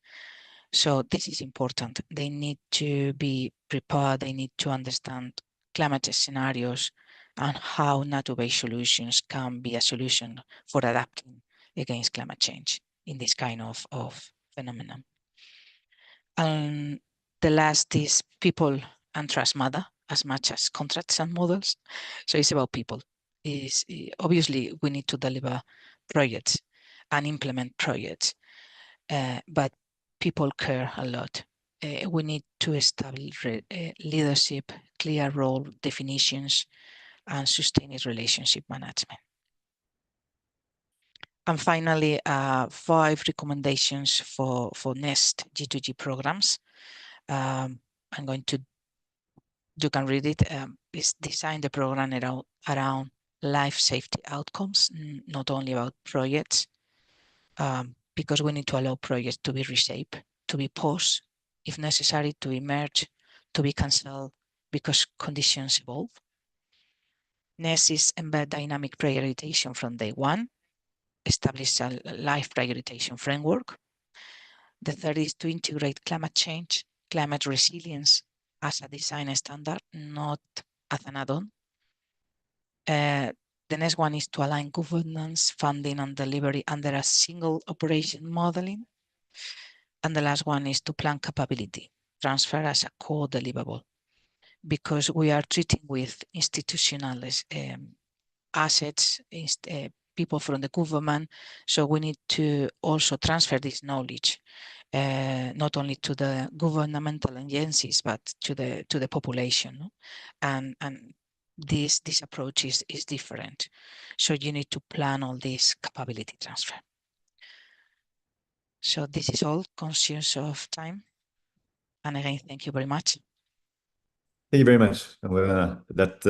So this is important. They need to be prepared. They need to understand climate scenarios and how nature-based solutions can be a solution for adapting against climate change in this kind of phenomenon. And the last is people and trust matter as much as contracts and models. So it's about people. Obviously we need to deliver projects and implement projects, but people care a lot. We need to establish leadership, clear role definitions, and sustained relationship management. And finally, 5 recommendations for next G2G programs. I'm going to, you can read it. Is design the program around life safety outcomes, not only about projects, because we need to allow projects to be reshaped, to be paused, if necessary, to be merged, to be cancelled because conditions evolve. Next is embed dynamic prioritization from day one, establish a life prioritization framework. The third is to integrate climate change, climate resilience as a design standard, not as an add-on. The next one is to align governance, funding, and delivery under a single operation modeling. And the last one is to plan capability transfer as a core deliverable. because we are treating with institutional assets, people from the government. So we need to also transfer this knowledge, not only to the governmental agencies, but to the population. No? And this approach is different. So you need to plan all this capability transfer. So this is all conscious of time. And again, thank you very much. Thank you very much. Well, that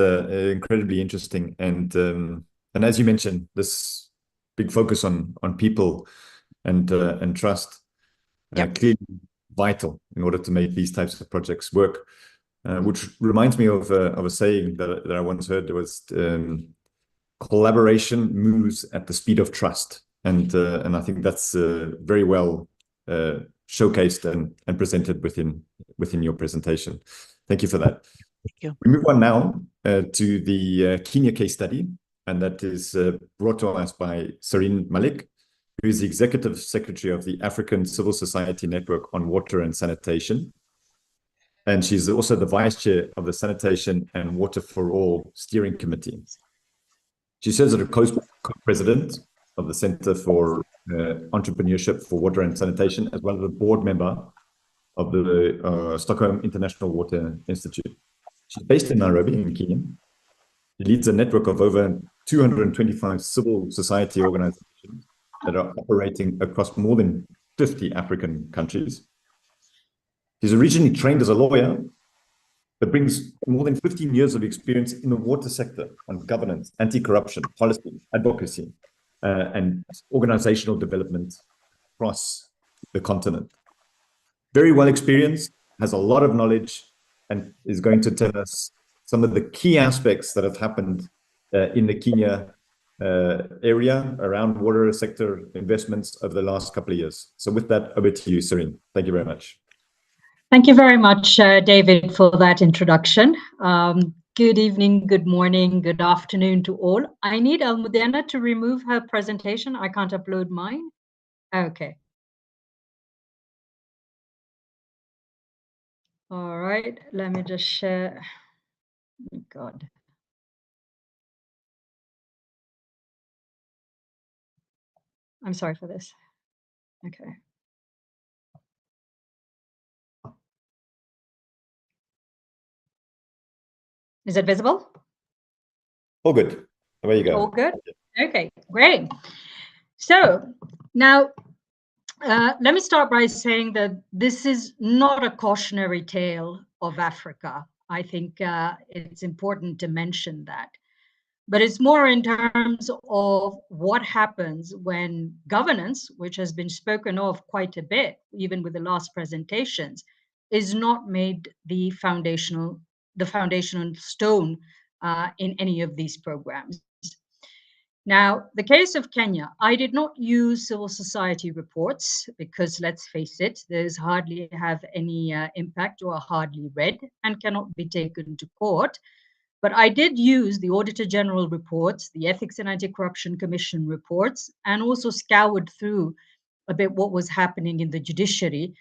incredibly interesting, and as you mentioned, this big focus on people and trust, Yep. clearly vital in order to make these types of projects work. Which reminds me of a saying that I once heard. There was collaboration moves at the speed of trust, and I think that's very well showcased and presented within your presentation. Thank you for that. Thank you. We move on now to the Kenya case study, and that is brought to us by Sareen Malik, who is the Executive Secretary of the African Civil Society Network on Water and Sanitation. And she's also the Vice Chair of the Sanitation and Water for All Steering Committee. She serves as a co-president of the Center for Entrepreneurship for Water and Sanitation, as well as a board member of the Stockholm International Water Institute. She's based in Nairobi, in Kenya. She leads a network of over 225 civil society organizations that are operating across more than 50 African countries. She's originally trained as a lawyer, but brings more than 15 years of experience in the water sector on governance, anti-corruption, policy, advocacy, and organizational development across the continent. Very well experienced, has a lot of knowledge, and is going to tell us some of the key aspects that have happened in the Kenya area around water sector investments over the last couple of years. So with that, over to you, Sareen. Thank you very much. Thank you very much, David, for that introduction. Good evening, good morning, good afternoon to all. I need Almudena to remove her presentation. I can't upload mine. Okay. All right, let me just share. Oh, God. I'm sorry for this. Okay. Is it visible? All good. Away you go. All good? Okay, great. So now, let me start by saying that this is not a cautionary tale of Africa. I think it's important to mention that. But it's more in terms of what happens when governance, which has been spoken of quite a bit, even with the last presentations, is not made the foundational stone in any of these programs. Now, the case of Kenya, I did not use civil society reports because, let's face it, those hardly have any impact or are hardly read and cannot be taken to court. But I did use the Auditor General reports, the Ethics and Anti-Corruption Commission reports, and also scoured through a bit what was happening in the judiciary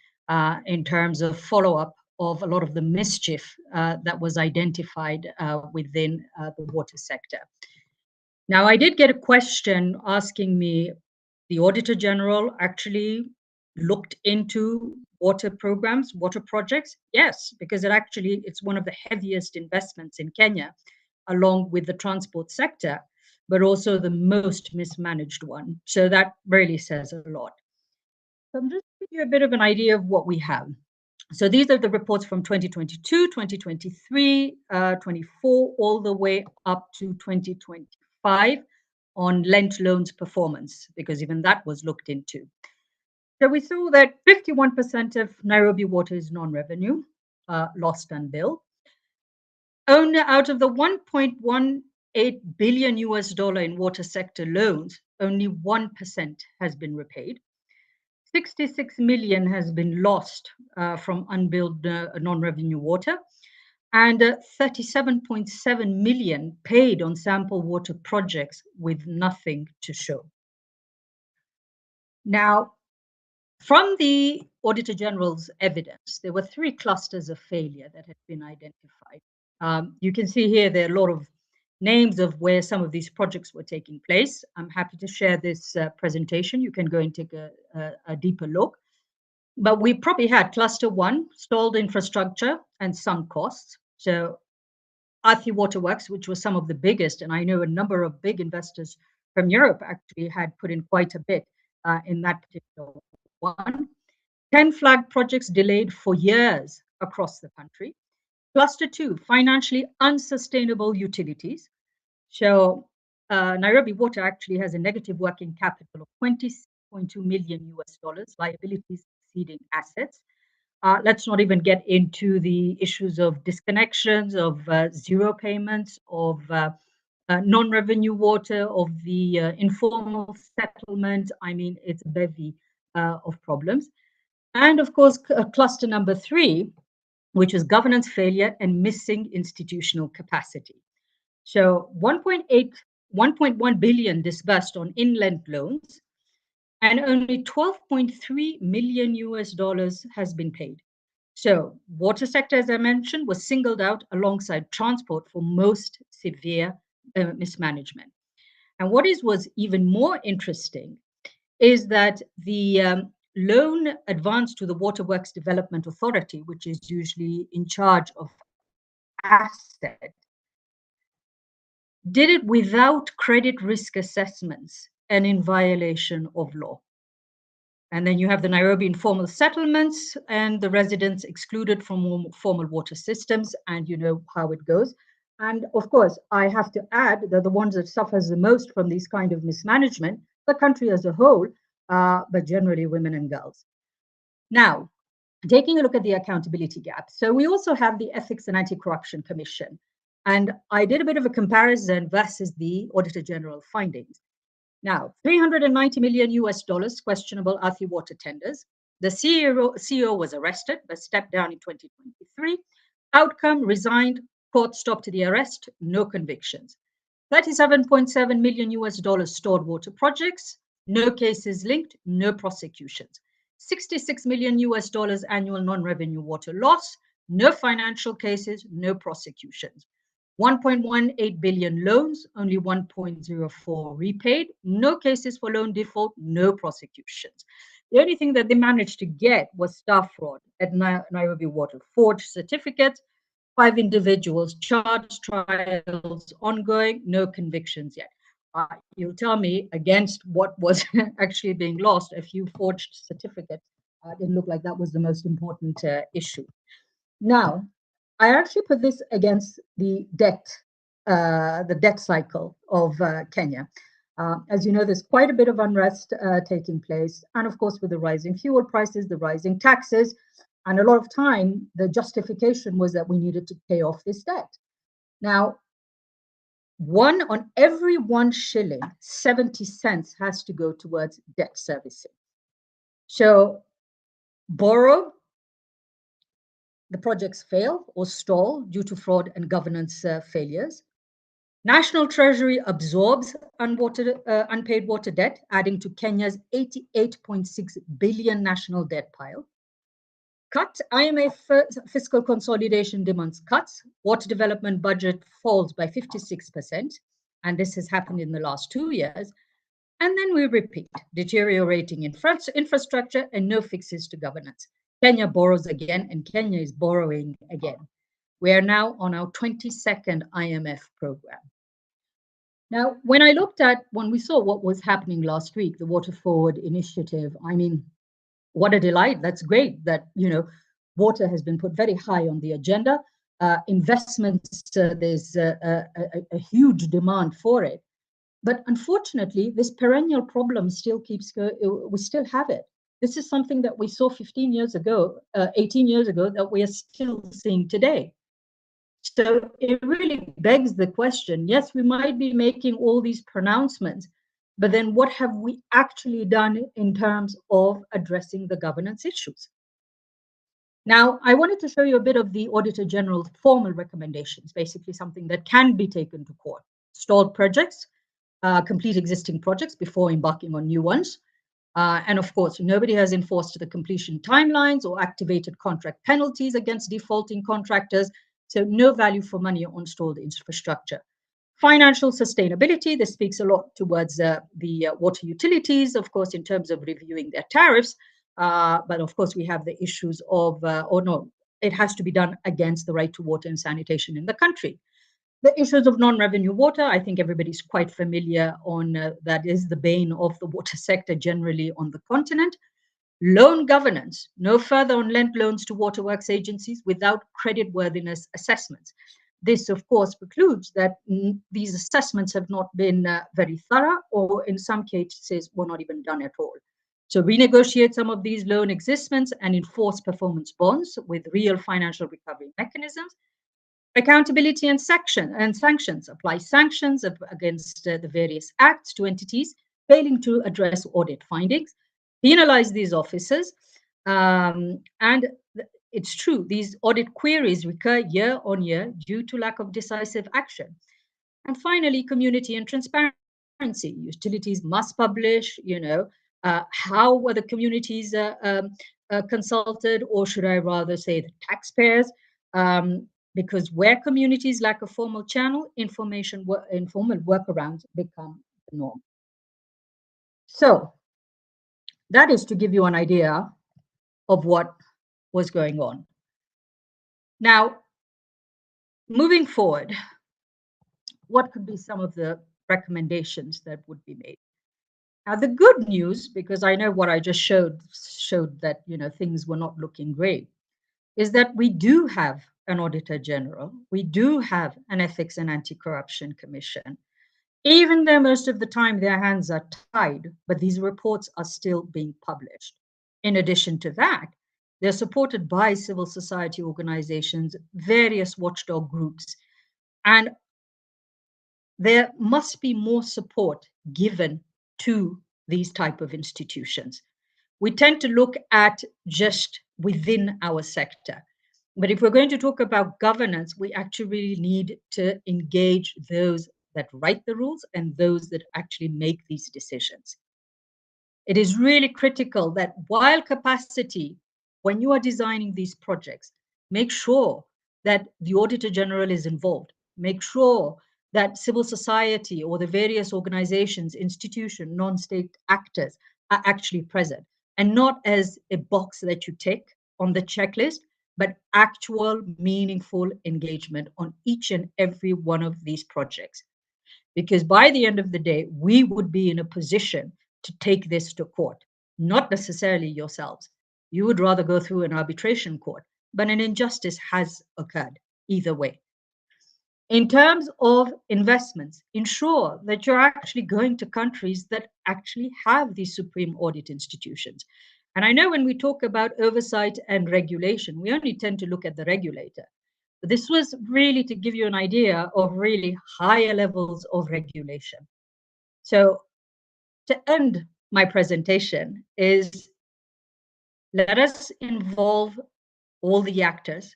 in terms of follow-up of a lot of the mischief that was identified within the water sector. Now, I did get a question asking me, the Auditor General actually looked into water programs, water projects? Yes, because it's one of the heaviest investments in Kenya, along with the transport sector, but also the most mismanaged one. So that really says a lot. So I'm just giving you a bit of an idea of what we have. So these are the reports from 2022, 2023, 24, all the way up to 2025 on lent loans performance, because even that was looked into. So we saw that 51% of Nairobi water is non-revenue, lost unbilled. Only out of the $1.18 billion in water sector loans, only 1% has been repaid. 66 million has been lost from unbilled non-revenue water, and 37.7 million paid on sample water projects with nothing to show. Now, from the Auditor General's evidence, there were 3 clusters of failure that had been identified. You can see here there are a lot of names of where some of these projects were taking place. I'm happy to share this presentation. You can go and take a deeper look. But we probably had cluster 1, stalled infrastructure and sunk costs. So Athi Waterworks, which was some of the biggest, and I know a number of big investors from Europe actually had put in quite a bit in that particular one. 10 flag projects delayed for years across the country. Cluster 2, financially unsustainable utilities. So Nairobi Water actually has a negative working capital of $20.2 million US, liabilities exceeding assets. Let's not even get into the issues of disconnections, of zero payments, of non-revenue water, of the informal settlement. I mean, it's a bevy of problems. And of course, cluster number 3, which is governance failure and missing institutional capacity. So 1.1 billion disbursed on inland loans, and only 12.3 million US dollars has been paid. So water sector, as I mentioned, was singled out alongside transport for most severe mismanagement. And what was even more interesting is that the loan advanced to the Waterworks Development Authority, which is usually in charge of asset, did it without credit risk assessments and in violation of law. And then you have the Nairobi informal settlements and the residents excluded from formal water systems, and you know how it goes. And of course, I have to add that the ones that suffers the most from these kind of mismanagement, the country as a whole, but generally women and girls. Now, taking a look at the accountability gap. So we also have the Ethics and Anti-Corruption Commission. And I did a bit of a comparison versus the Auditor General findings. Now, 390 million US dollars questionable Athi water tenders. The CEO was arrested but stepped down in 2023. Outcome, resigned, court stopped the arrest, no convictions. 37.7 million US dollars stored water projects, no cases linked, no prosecutions. 66 million US dollars annual non-revenue water loss, no financial cases, no prosecutions. 1.18 billion loans, only 1.04 repaid, no cases for loan default, no prosecutions. The only thing that they managed to get was staff fraud at Nairobi Water, forged certificates, 5 individuals charged, trials ongoing, no convictions yet. You'll tell me against what was actually being lost, a few forged certificates. Didn't look like that was the most important issue. Now, I actually put this against the debt cycle of Kenya. As you know, there's quite a bit of unrest taking place. And of course, with the rising fuel prices, the rising taxes, and a lot of time, the justification was that we needed to pay off this debt. Now, on every 1 shilling, 70 cents has to go towards debt servicing. So borrow, the projects fail or stall due to fraud and governance failures. National Treasury absorbs unpaid water debt, adding to Kenya's 88.6 billion national debt pile. Cut, IMF fiscal consolidation demands cuts. Water development budget falls by 56%, and this has happened in the last 2 years. And then we repeat, deteriorating infrastructure and no fixes to governance. Kenya borrows again, and Kenya is borrowing again. We are now on our 22nd IMF program. Now, when we saw what was happening last week, the Water Forward initiative, I mean, what a delight. That's great that, water has been put very high on the agenda. Investments, there's a huge demand for it. But unfortunately, this perennial problem still keeps going. We still have it. This is something that we saw 15 years ago, 18 years ago, that we are still seeing today. So it really begs the question, yes, we might be making all these pronouncements, but then what have we actually done in terms of addressing the governance issues? Now, I wanted to show you a bit of the Auditor General's formal recommendations, basically something that can be taken to court. Stalled projects, complete existing projects before embarking on new ones. And of course, nobody has enforced the completion timelines or activated contract penalties against defaulting contractors. So no value for money on stalled infrastructure. Financial sustainability, this speaks a lot towards the water utilities, of course, in terms of reviewing their tariffs. But of course, we have the issues of, it has to be done against the right to water and sanitation in the country. The issues of non-revenue water, I think everybody's quite familiar on, that is the bane of the water sector generally on the continent. Loan governance, no further on lent loans to waterworks agencies without creditworthiness assessments. This, of course, precludes that these assessments have not been very thorough, or in some cases were not even done at all. So renegotiate some of these loan existments and enforce performance bonds with real financial recovery mechanisms. Accountability and sanctions, apply sanctions against the various acts to entities failing to address audit findings, penalize these officers, and it's true, these audit queries recur year on year due to lack of decisive action. And finally, community and transparency. Utilities must publish, how were the communities consulted, or should I rather say the taxpayers, because where communities lack a formal channel, informal workarounds become the norm. So that is to give you an idea of what was going on. Now, moving forward, what could be some of the recommendations that would be made? Now, the good news, because I know what I just showed that things were not looking great, is that we do have an Auditor General, we do have an Ethics and Anti-Corruption Commission, even though most of the time their hands are tied, but these reports are still being published. In addition to that, they're supported by civil society organizations, various watchdog groups, and there must be more support given to these type of institutions. We tend to look at just within our sector, but if we're going to talk about governance, we actually need to engage those that write the rules and those that actually make these decisions. It is really critical that while capacity, when you are designing these projects, make sure that the Auditor General is involved, make sure that civil society or the various organizations, institutions, non-state actors are actually present, and not as a box that you tick on the checklist, but actual meaningful engagement on each and every one of these projects. Because by the end of the day, we would be in a position to take this to court, not necessarily yourselves. You would rather go through an arbitration court, but an injustice has occurred either way. In terms of investments, ensure that you're actually going to countries that actually have these supreme audit institutions. And I know when we talk about oversight and regulation, we only tend to look at the regulator. But this was really to give you an idea of really higher levels of regulation. So to end my presentation is, let us involve all the actors.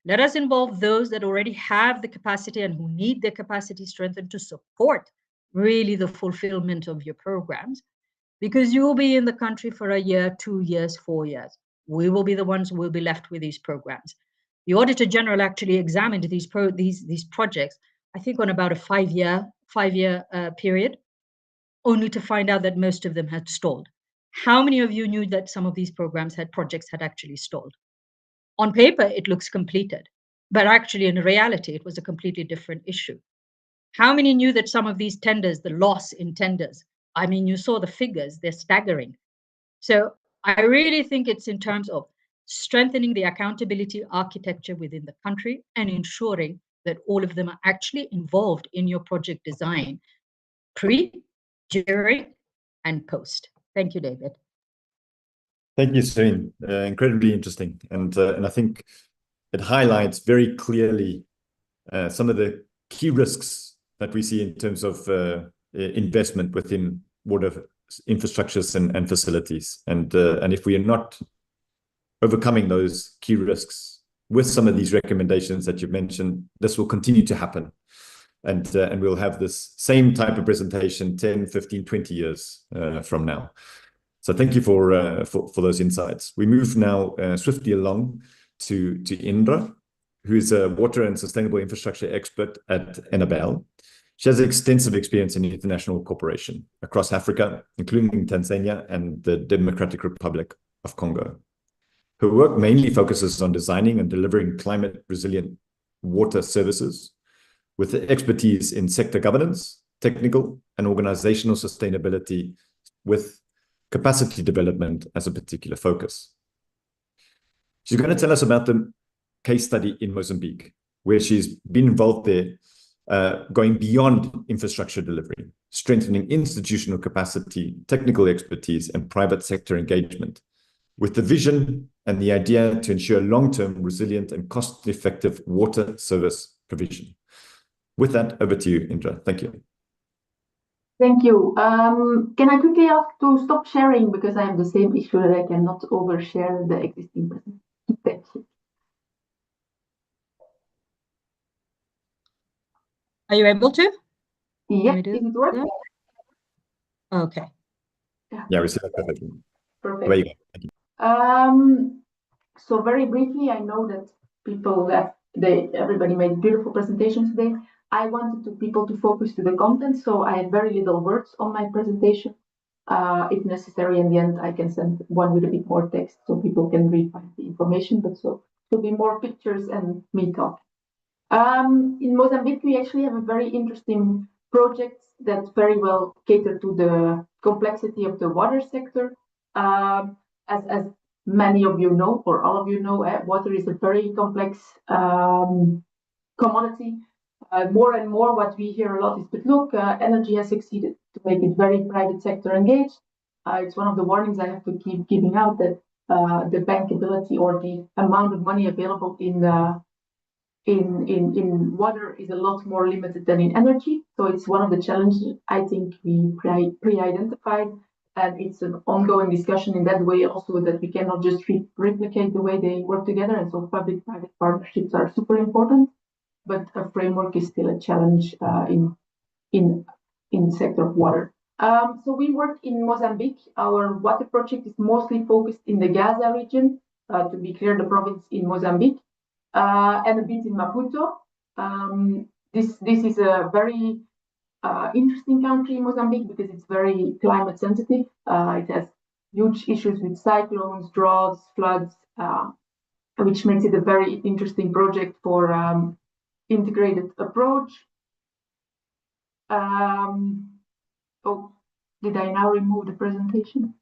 Let us involve those that already have the capacity and who need their capacity strengthened to support really the fulfillment of your programs, because you will be in the country for a year, 2 years, 4 years. We will be the ones who will be left with these programs. The Auditor General actually examined these projects, I think, on about a five-year period, only to find out that most of them had stalled. How many of you knew that some of these projects had actually stalled? On paper, it looks completed, but actually in reality, it was a completely different issue. How many knew that some of these tenders, the loss in tenders, I mean, you saw the figures, they're staggering. So I really think it's in terms of strengthening the accountability architecture within the country and ensuring that all of them are actually involved in your project design, pre, during, and post. Thank you, David. Thank you, Serene. Incredibly interesting. And I think it highlights very clearly some of the key risks that we see in terms of investment within water infrastructures and facilities. And if we are not overcoming those key risks with some of these recommendations that you mentioned, this will continue to happen. And we'll have this same type of presentation 10, 15, 20 years from now. So thank you for those insights. We move now swiftly along to Indra. who is a water and sustainable infrastructure expert at Embed. She has extensive experience in international cooperation across Africa, including Tanzania and the Democratic Republic of Congo. Her work mainly focuses on designing and delivering climate-resilient water services with expertise in sector governance, technical and organizational sustainability, with capacity development as a particular focus. She's going to tell us about the case study in Mozambique, where she's been involved there, going beyond infrastructure delivery, strengthening institutional capacity, technical expertise, and private sector engagement, with the vision and the idea to ensure long-term, resilient, and cost-effective water service provision. With that, over to you, Indra. Thank you. Thank you. Can I quickly ask to stop sharing, because I have the same issue that I cannot overshare the existing presentation. Thank you. Are you able to? Yeah, is it working? Okay. Yeah, we see that perfectly. Perfect. There you go. Thank you. So very briefly, I know that everybody made beautiful presentations today. I wanted people to focus to the content, so I have very little words on my presentation. If necessary, in the end, I can send one with a bit more text so people can read the information, but so there'll be more pictures and me talk. In Mozambique, we actually have a very interesting project that very well cater to the complexity of the water sector. As many of you know, or all of you know, water is a very complex commodity. More and more what we hear a lot is, but look, energy has succeeded to make it very private sector engaged. It's one of the warnings I have to keep giving out, that the bankability or the amount of money available in water is a lot more limited than in energy. So it's one of the challenges I think we pre-identified, and it's an ongoing discussion in that way also, that we cannot just replicate the way they work together. And so public-private partnerships are super important, but a framework is still a challenge in the sector of water. So we work in Mozambique. Our water project is mostly focused in the Gaza region, to be clear, the province in Mozambique, and a bit in Maputo. This is a very interesting country, Mozambique, because it's very climate sensitive. It has huge issues with cyclones, droughts, floods, which makes it a very interesting project for integrated approach. Oh, did I now remove the presentation?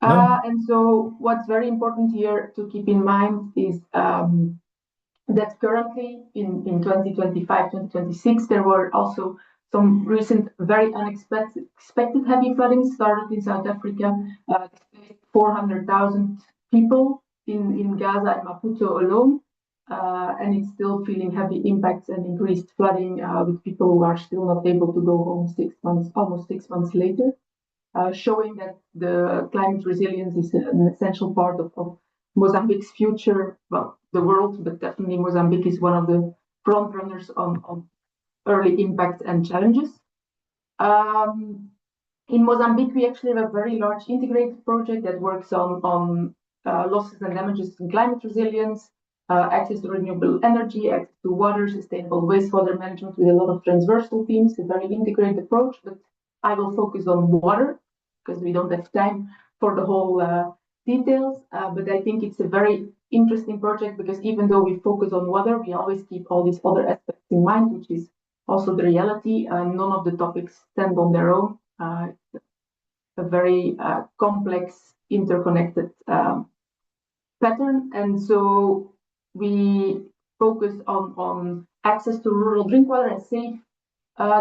No. And so what's very important here to keep in mind is that currently in 2025, 2026, there were also some recent very unexpected heavy flooding started in South Africa, 400,000 people in Gaza and Maputo alone. And it's still feeling heavy impacts and increased flooding, with people who are still not able to go home almost 6 months later, showing that the climate resilience is an essential part of Mozambique's future. Well, the world, but definitely Mozambique is one of the front runners on early impacts and challenges. In Mozambique, we actually have a very large integrated project that works on losses and damages in climate resilience, access to renewable energy, access to water, sustainable wastewater management, with a lot of transversal themes, a very integrated approach. But I will focus on water because we don't have time for the whole details. But I think it's a very interesting project because even though we focus on water, we always keep all these other aspects in mind, which is also the reality. None of the topics stand on their own. It's a very complex, interconnected pattern. And so we focus on access to rural drink water and safe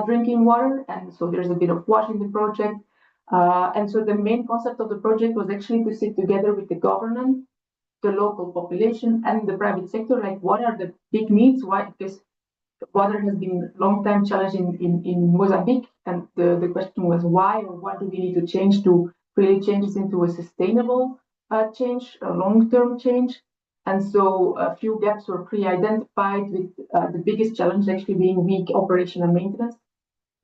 drinking water. And so there's a bit of water in the project. And so the main concept of the project was actually to sit together with the government, the local population, and the private sector, like what are the big needs? Why? Because water has been a long time challenging in Mozambique. And the question was why, or what do we need to change to really change this into a sustainable change, a long-term change. And so a few gaps were pre-identified, with the biggest challenge actually being weak operation and maintenance.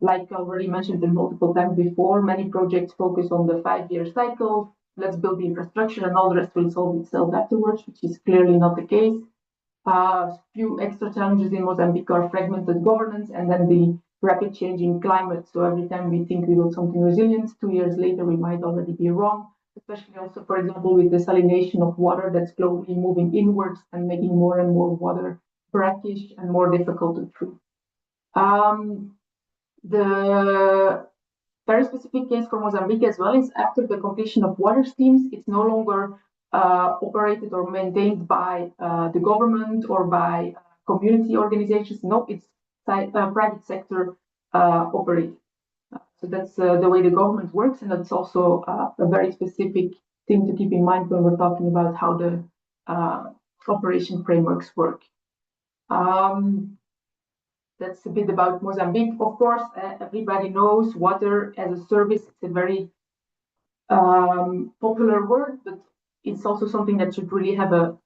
Like I already mentioned multiple times before, many projects focus on the 5-year cycle. Let's build the infrastructure and all the rest will solve itself afterwards, which is clearly not the case. Few extra challenges in Mozambique are fragmented governance and then the rapid changing climate. So every time we think we build something resilient, 2 years later we might already be wrong, especially also, for example, with the salination of water that's globally moving inwards and making more and more water brackish and more difficult to treat. The very specific case for Mozambique as well is after the completion of water schemes, it's no longer operated or maintained by the government or by community organizations. No, it's private sector operated. So that's the way the government works, and that's also a very specific thing to keep in mind when we're talking about how the operation frameworks work. That's a bit about Mozambique. Of course, everybody knows water as a service. It's a very popular word, but it's also something that should really have a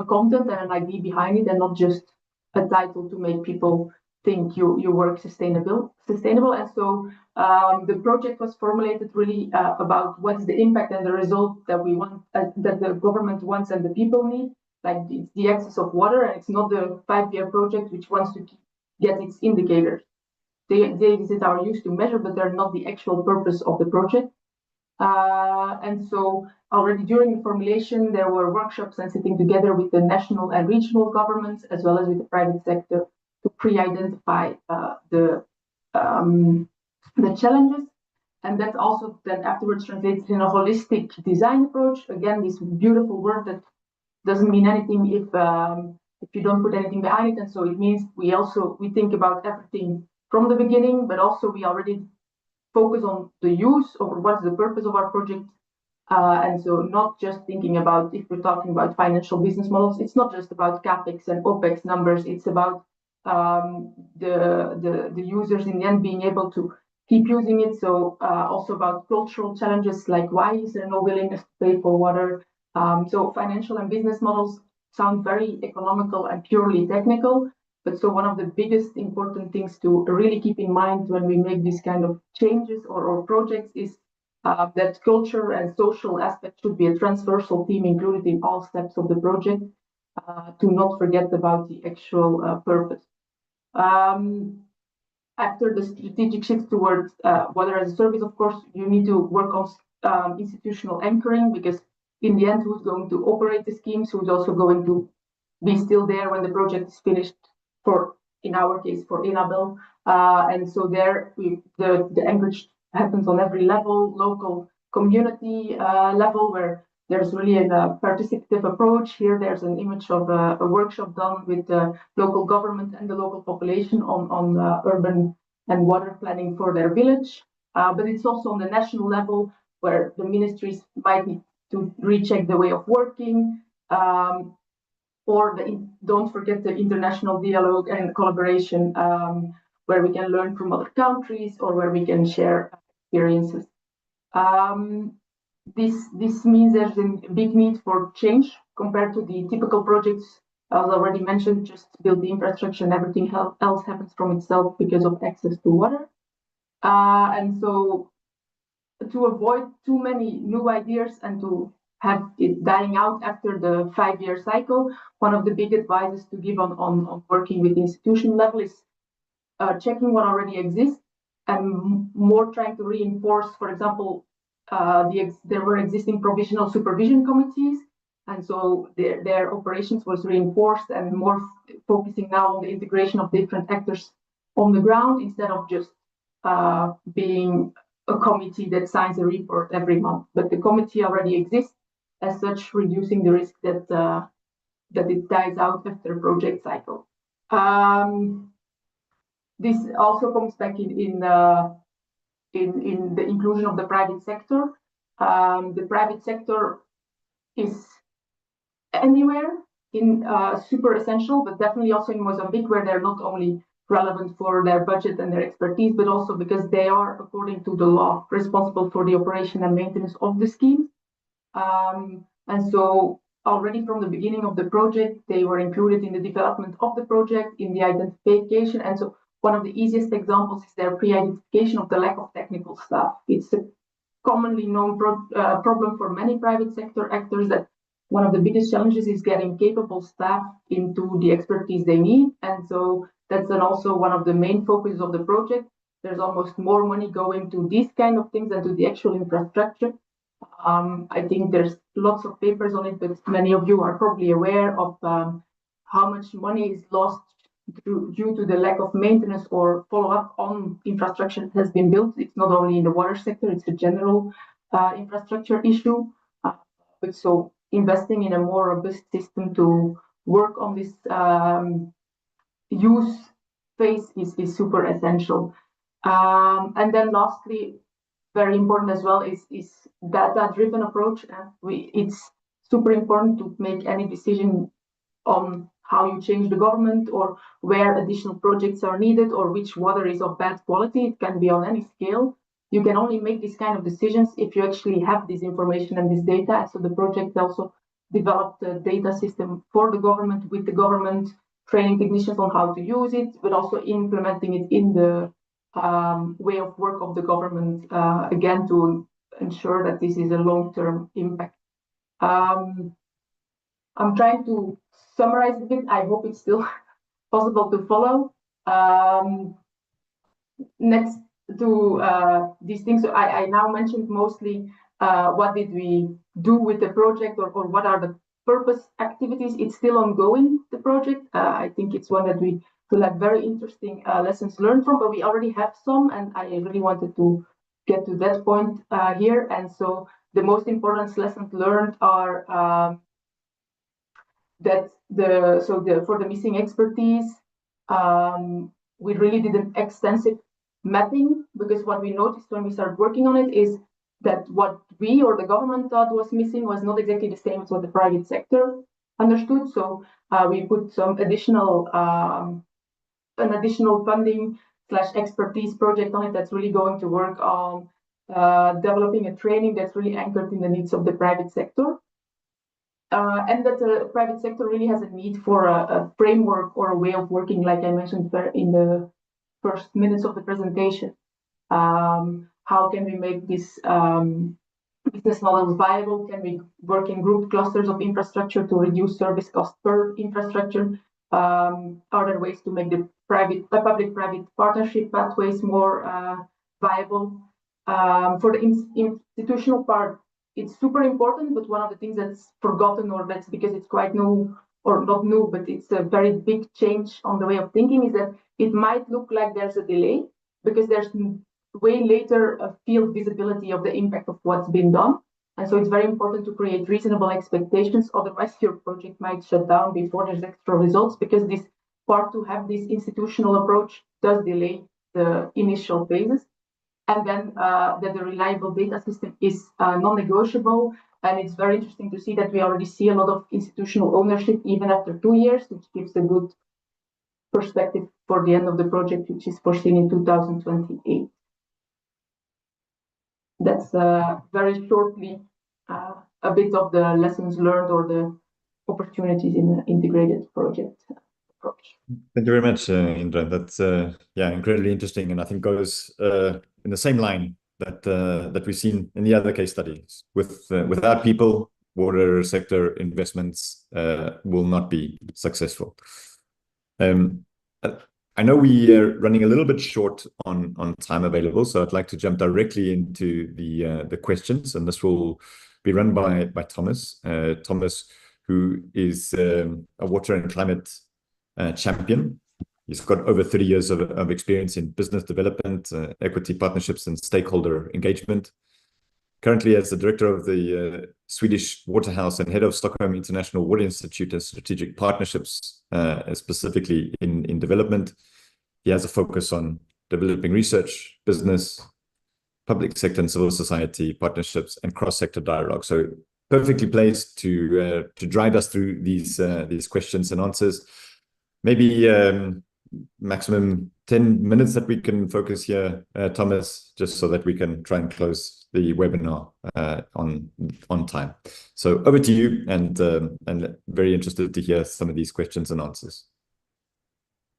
content and an idea behind it, and not just a title to make people think you work sustainable. And so the project was formulated really about what is the impact and the result that we want, that the government wants and the people need. Like it's the access of water, and it's not the 5-year project which wants to get its indicators. They exist, are used to measure, but they're not the actual purpose of the project. And so already during the formulation, there were workshops and sitting together with the national and regional governments, as well as with the private sector, to pre-identify the challenges. And that also then afterwards translates in a holistic design approach. Again, this beautiful word that doesn't mean anything if you don't put anything behind it. And so it means we think about everything from the beginning, but also we already focus on the use or what's the purpose of our project. And so not just thinking about, if we're talking about financial business models, it's not just about CapEx and OpEx numbers, it's about the users in the end being able to keep using it. So also about cultural challenges, like why is there no willingness to pay for water? So financial and business models sound very economical and purely technical. But so one of the biggest important things to really keep in mind when we make these kind of changes or projects is that culture and social aspect should be a transversal theme included in all steps of the project, to not forget about the actual purpose. After the strategic shift towards water as a service, of course, you need to work on institutional anchoring, because in the end, who's going to operate the schemes, who's also going to be still there when the project is finished, in our case, for Enabel. And so there, the anchorage happens on every level, local community level, where there's really a participative approach. Here, there's an image of a workshop done with the local government and the local population on urban and water planning for their village. But it's also on the national level, where the ministries might need to recheck the way of working, or don't forget the international dialogue and collaboration, where we can learn from other countries or where we can share experiences. This means there's a big need for change compared to the typical projects, as already mentioned, just build the infrastructure and everything else happens from itself because of access to water. And so to avoid too many new ideas and to have it dying out after the 5-year cycle, one of the big advices to give on working with institution level is checking what already exists and more trying to reinforce, for example, there were existing provisional supervision committees, and so their operations was reinforced and more focusing now on the integration of different actors on the ground instead of just being a committee that signs a report every month. But the committee already exists, as such, reducing the risk that it dies out after a project cycle. This also comes back in the inclusion of the private sector. The private sector is anywhere in super essential, but definitely also in Mozambique, where they're not only relevant for their budget and their expertise, but also because they are, according to the law, responsible for the operation and maintenance of the scheme. And so already from the beginning of the project, they were included in the development of the project, in the identification. And so one of the easiest examples is their pre-identification of the lack of technical staff. It's a commonly known problem for many private sector actors that one of the biggest challenges is getting capable staff into the expertise they need. And so that's then also one of the main focuses of the project. There's almost more money going to these kind of things than to the actual infrastructure. I think there's lots of papers on it, but many of you are probably aware of how much money is lost due to the lack of maintenance or follow-up on infrastructure that has been built. It's not only in the water sector, it's a general infrastructure issue. But so investing in a more robust system to work on this use phase is super essential. And then lastly, very important as well is data-driven approach. It's super important to make any decision on how you change the government or where additional projects are needed or which water is of bad quality. It can be on any scale. You can only make these kind of decisions if you actually have this information and this data. So the project also developed a data system for the government, with the government, training technicians on how to use it, but also implementing it in the way of work of the government, again, to ensure that this is a long-term impact. I'm trying to summarize a bit. I hope it's still possible to follow. Next to these things, so I now mentioned mostly what did we do with the project, or what are the purpose activities. It's still ongoing, the project. I think it's one that we will have very interesting lessons learned from, but we already have some, and I really wanted to get to that point here. And so the most important lessons learned are that for the missing expertise, we really did an extensive mapping, because what we noticed when we started working on it is that what we or the government thought was missing was not exactly the same as what the private sector understood. So we put some additional funding / expertise project on it that's really going to work on developing a training that's really anchored in the needs of the private sector. And that the private sector really has a need for a framework or a way of working, like I mentioned in the first minutes of the presentation. How can we make this business model viable? Can we work in group clusters of infrastructure to reduce service cost per infrastructure? Are there ways to make the public-private partnership pathways more viable? For the institutional part, it's super important, but one of the things that's forgotten, or that's because it's quite new, or not new, but it's a very big change on the way of thinking, is that it might look like there's a delay because there's way later a field visibility of the impact of what's been done. And so it's very important to create reasonable expectations. Otherwise, your project might shut down before there's extra results, because this part to have this institutional approach does delay the initial phases. And then that the reliable data system is non-negotiable. And it's very interesting to see that we already see a lot of institutional ownership even after 2 years, which gives a good perspective for the end of the project, which is foreseen in 2028. That's very shortly a bit of the lessons learned or the opportunities in the integrated project approach. Thank you very much, Indra. That's incredibly interesting, and I think goes in the same line that we've seen in the other case studies. Without people, water sector investments will not be successful. I know we are running a little bit short on time available, so I'd like to jump directly into the questions, and this will be run by Thomas. Thomas, who is a water and climate champion. He's got over 30 years of experience in business development, equity partnerships, and stakeholder engagement. Currently, as the director of the Swedish Waterhouse and head of Stockholm International Water Institute as strategic partnerships, specifically in development, he has a focus on developing research, business, public sector and civil society partnerships, and cross-sector dialogue. So perfectly placed to drive us through these questions and answers. Maybe maximum 10 minutes that we can focus here, Thomas, just so that we can try and close the webinar on time. So over to you, and very interested to hear some of these questions and answers.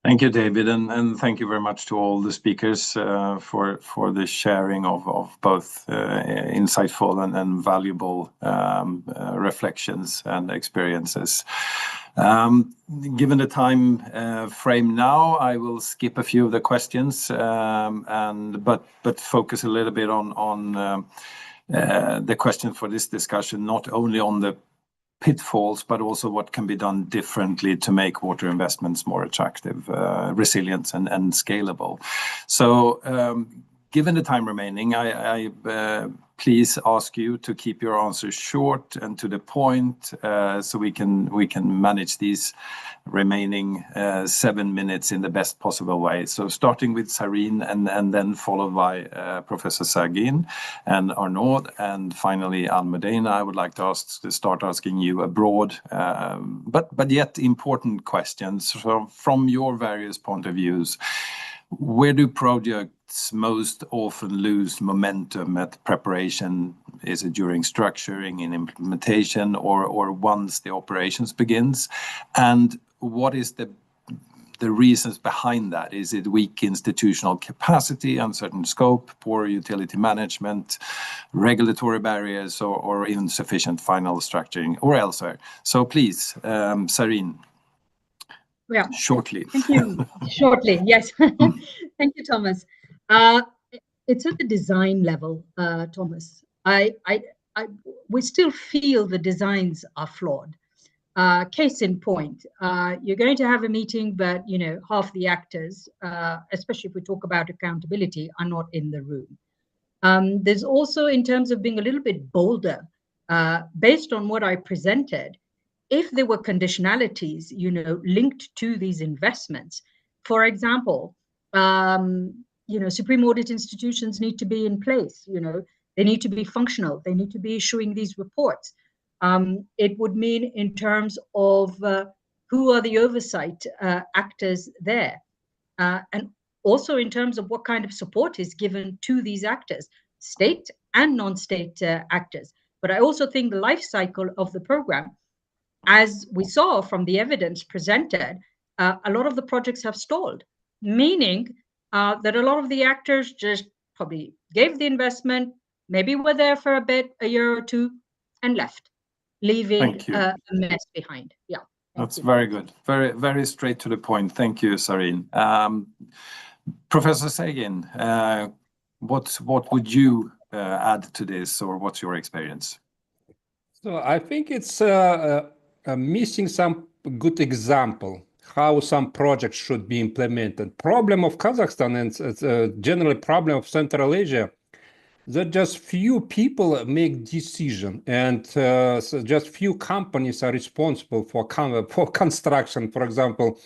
Thank you, David, and thank you very much to all the speakers for the sharing of both insightful and valuable reflections and experiences. Given the time frame now, I will skip a few of the questions, but focus a little bit on the question for this discussion, not only on the pitfalls, but also what can be done differently to make water investments more attractive, resilient, and scalable. So, given the time remaining, I please ask you to keep your answers short and to the point, so we can manage these remaining 7 minutes in the best possible way. So starting with Sareen and then followed by Professor Sagin and Arnaud, and finally Almudena. I would like to start asking you a broad but yet important questions from your various point of views. Where do projects most often lose momentum at preparation? Is it during structuring and implementation, or once the operations begins? And what is the reasons behind that? Is it weak institutional capacity, uncertain scope, poor utility management, regulatory barriers, or insufficient final structuring, or elsewhere? So please, Sareen. Yeah. Shortly. Thank you. Shortly, yes. Thank you, Thomas. It's at the design level, Thomas. We still feel the designs are flawed. Case in point, you're going to have a meeting, but half the actors, especially if we talk about accountability, are not in the room. There's also, in terms of being a little bit bolder, based on what I presented, if there were conditionalities, linked to these investments, for example, supreme audit institutions need to be in place. They need to be functional. They need to be issuing these reports. It would mean in terms of who are the oversight actors there, and also in terms of what kind of support is given to these actors, state and non-state actors. But I also think the life cycle of the program, as we saw from the evidence presented, a lot of the projects have stalled, meaning that a lot of the actors just probably gave the investment, maybe were there for a bit, a year or two, and left, leaving a mess behind. Yeah. That's very good. Very, very straight to the point. Thank you, Sareen. Professor Sagin, what would you add to this, or what's your experience? So I think it's missing some good example how some projects should be implemented. Problem of Kazakhstan, and it's generally problem of Central Asia, that just few people make decision, and so just few companies are responsible for construction. For example,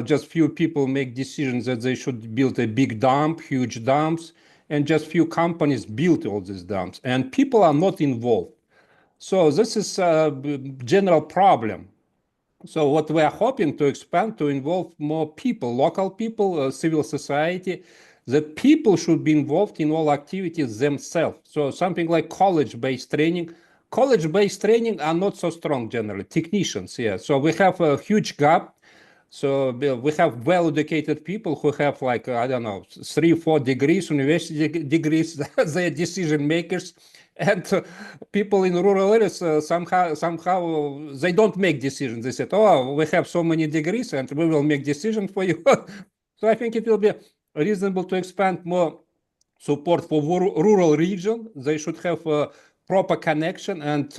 just few people make decisions that they should build a big dump, huge dumps, and just few companies build all these dumps, and people are not involved. So this is a general problem. So what we are hoping to expand to involve more people, local people, civil society, that people should be involved in all activities themselves. So something like college-based training. College-based training are not so strong generally, technicians, yeah. So we have a huge gap. So we have well-educated people who have like, I don't know, 3-4 degrees, university degrees, they're decision makers. And people in rural areas, somehow they don't make decisions. They said, oh, we have so many degrees and we will make decisions for you. So I think it will be reasonable to expand more support for rural region. They should have a proper connection. And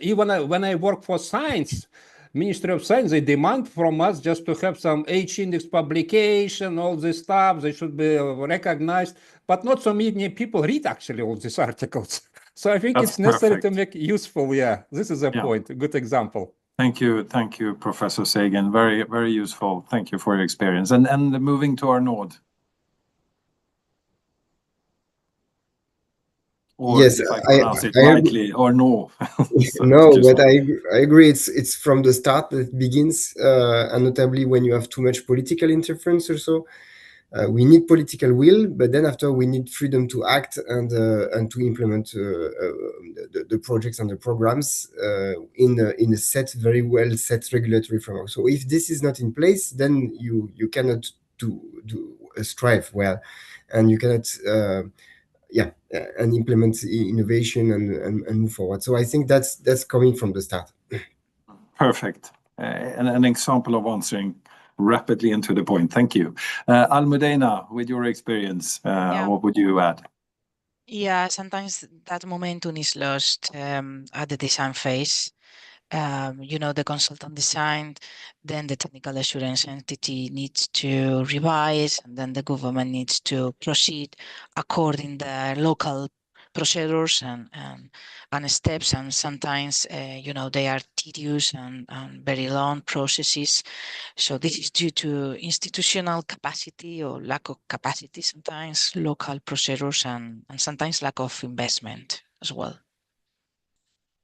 even when I work for science, Ministry of Science, they demand from us just to have some H-index publication, all this stuff. They should be recognized, but not so many people read actually all these articles. So I think it's necessary to make useful. Yeah, this is a point, a good example. Thank you, Professor Sagin. Very, very useful. Thank you for your experience. And moving to Arnaud. Or yes, if I pronounce it rightly, or no. No, but I agree. It's from the start that it begins, and notably when you have too much political interference or so. we need political will, but then after we need freedom to act and to implement the projects and the programs in a very well set regulatory framework. So if this is not in place, then you cannot strive well, and you cannot and implement innovation and move forward. So I think that's coming from the start. Perfect. And an example of answering rapidly and to the point. Thank you. Almudena, with your experience, what would you add? Yeah, sometimes that momentum is lost at the design phase. The consultant designed, then the technical assurance entity needs to revise, and then the government needs to proceed according the local procedures and steps. And sometimes, they are tedious and very long processes. So this is due to institutional capacity or lack of capacity, sometimes local procedures, and sometimes lack of investment as well.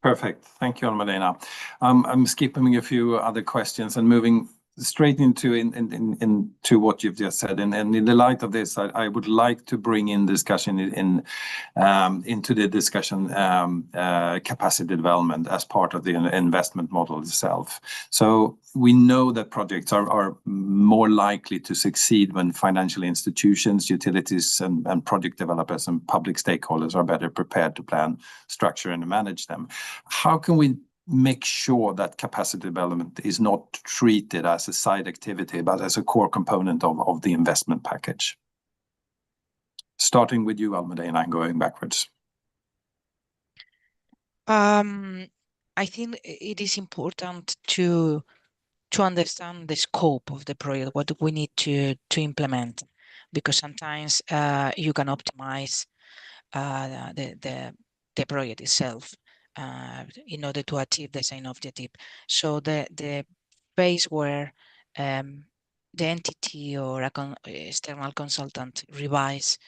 Perfect. Thank you, Almudena. I'm skipping a few other questions and moving straight into what you've just said. And in the light of this, I would like to bring in discussion into the discussion capacity development as part of the investment model itself. So we know that projects are more likely to succeed when financial institutions, utilities, and project developers and public stakeholders are better prepared to plan, structure, and manage them. How can we make sure that capacity development is not treated as a side activity, but as a core component of the investment package? Starting with you, Almudena, and going backwards. I think it is important to understand the scope of the project, what we need to implement, because sometimes you can optimize the project itself in order to achieve the same objective. So the phase where the entity or external consultant revise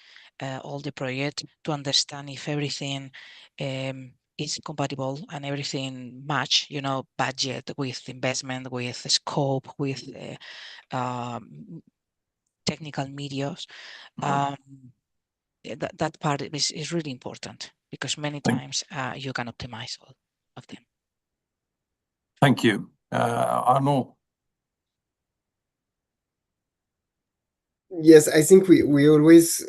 all the project to understand if everything is compatible and everything match, budget with investment, with scope, with technical medias. That part is really important, because many times you can optimize all of them. Thank you. Arnaud? Yes, I think we always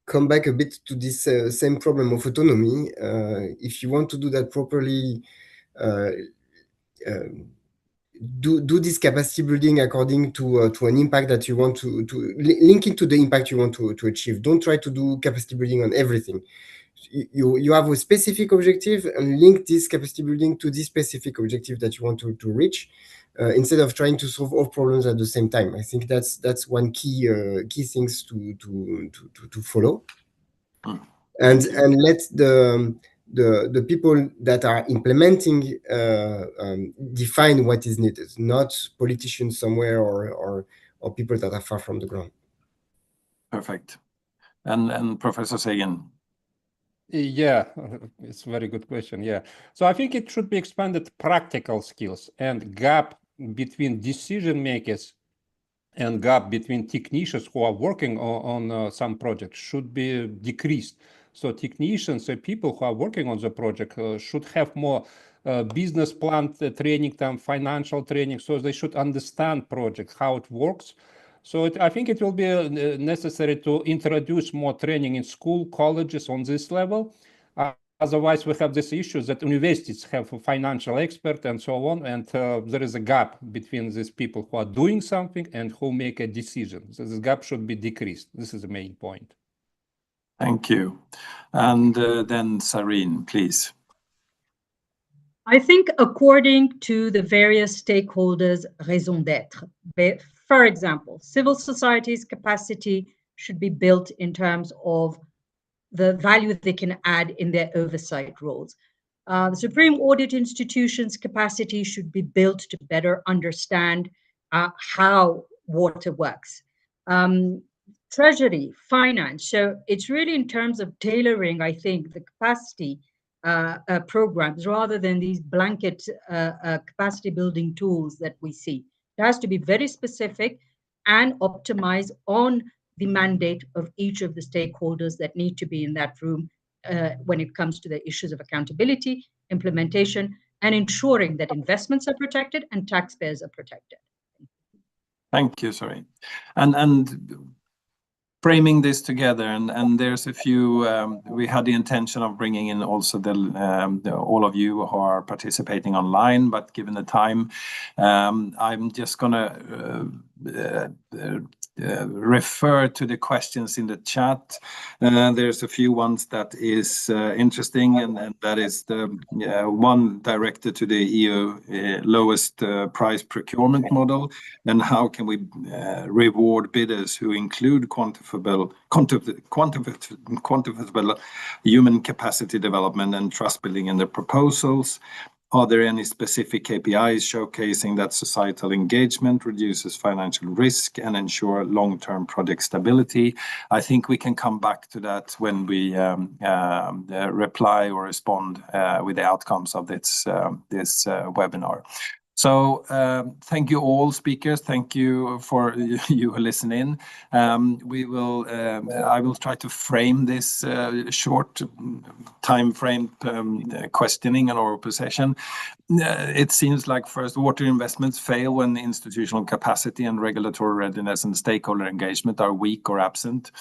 come back a bit to this same problem of autonomy. If you want to do that properly, do this capacity building according to an impact that you want to link it to the impact you want to achieve. Don't try to do capacity building on everything. You have a specific objective and link this capacity building to this specific objective that you want to reach, instead of trying to solve all problems at the same time. I think that's one key things to follow. And let the people that are implementing define what is needed, not politicians somewhere or people that are far from the ground. Perfect. And Professor Sagan? Yeah, it's a very good question. Yeah. So I think it should be expanded practical skills, and gap between decision makers and gap between technicians who are working on some projects should be decreased. So technicians and people who are working on the project should have more business plan training, financial training, so they should understand project, how it works. So I think it will be necessary to introduce more training in school, colleges on this level. Otherwise, we have this issue that universities have a financial expert and so on, and there is a gap between these people who are doing something and who make a decision. So this gap should be decreased. This is the main point. Thank you. And then Sareen, please. I think according to the various stakeholders' raison d'être, for example, civil society's capacity should be built in terms of the value they can add in their oversight roles. The Supreme Audit Institution's capacity should be built to better understand how water works. Treasury, finance. So it's really in terms of tailoring, I think, the capacity programs rather than these blanket capacity building tools that we see. It has to be very specific. and optimize on the mandate of each of the stakeholders that need to be in that room when it comes to the issues of accountability, implementation, and ensuring that investments are protected and taxpayers are protected. Thank you, Sorry. And framing this together, and there's a few, we had the intention of bringing in also all of you who are participating online, but given the time, I'm just gonna refer to the questions in the chat. There's a few ones that is interesting, and that is the one directed to the EU lowest price procurement model, and how can we reward bidders who include quantifiable human capacity development and trust building in their proposals. Are there any specific KPIs showcasing that societal engagement reduces financial risk and ensure long-term project stability? I think we can come back to that when we reply or respond with the outcomes of this webinar. So thank you all speakers. Thank you for you listening. I will try to frame this short time frame questioning in our session. It seems like first, water investments fail when the institutional capacity and regulatory readiness and stakeholder engagement are weak or absent.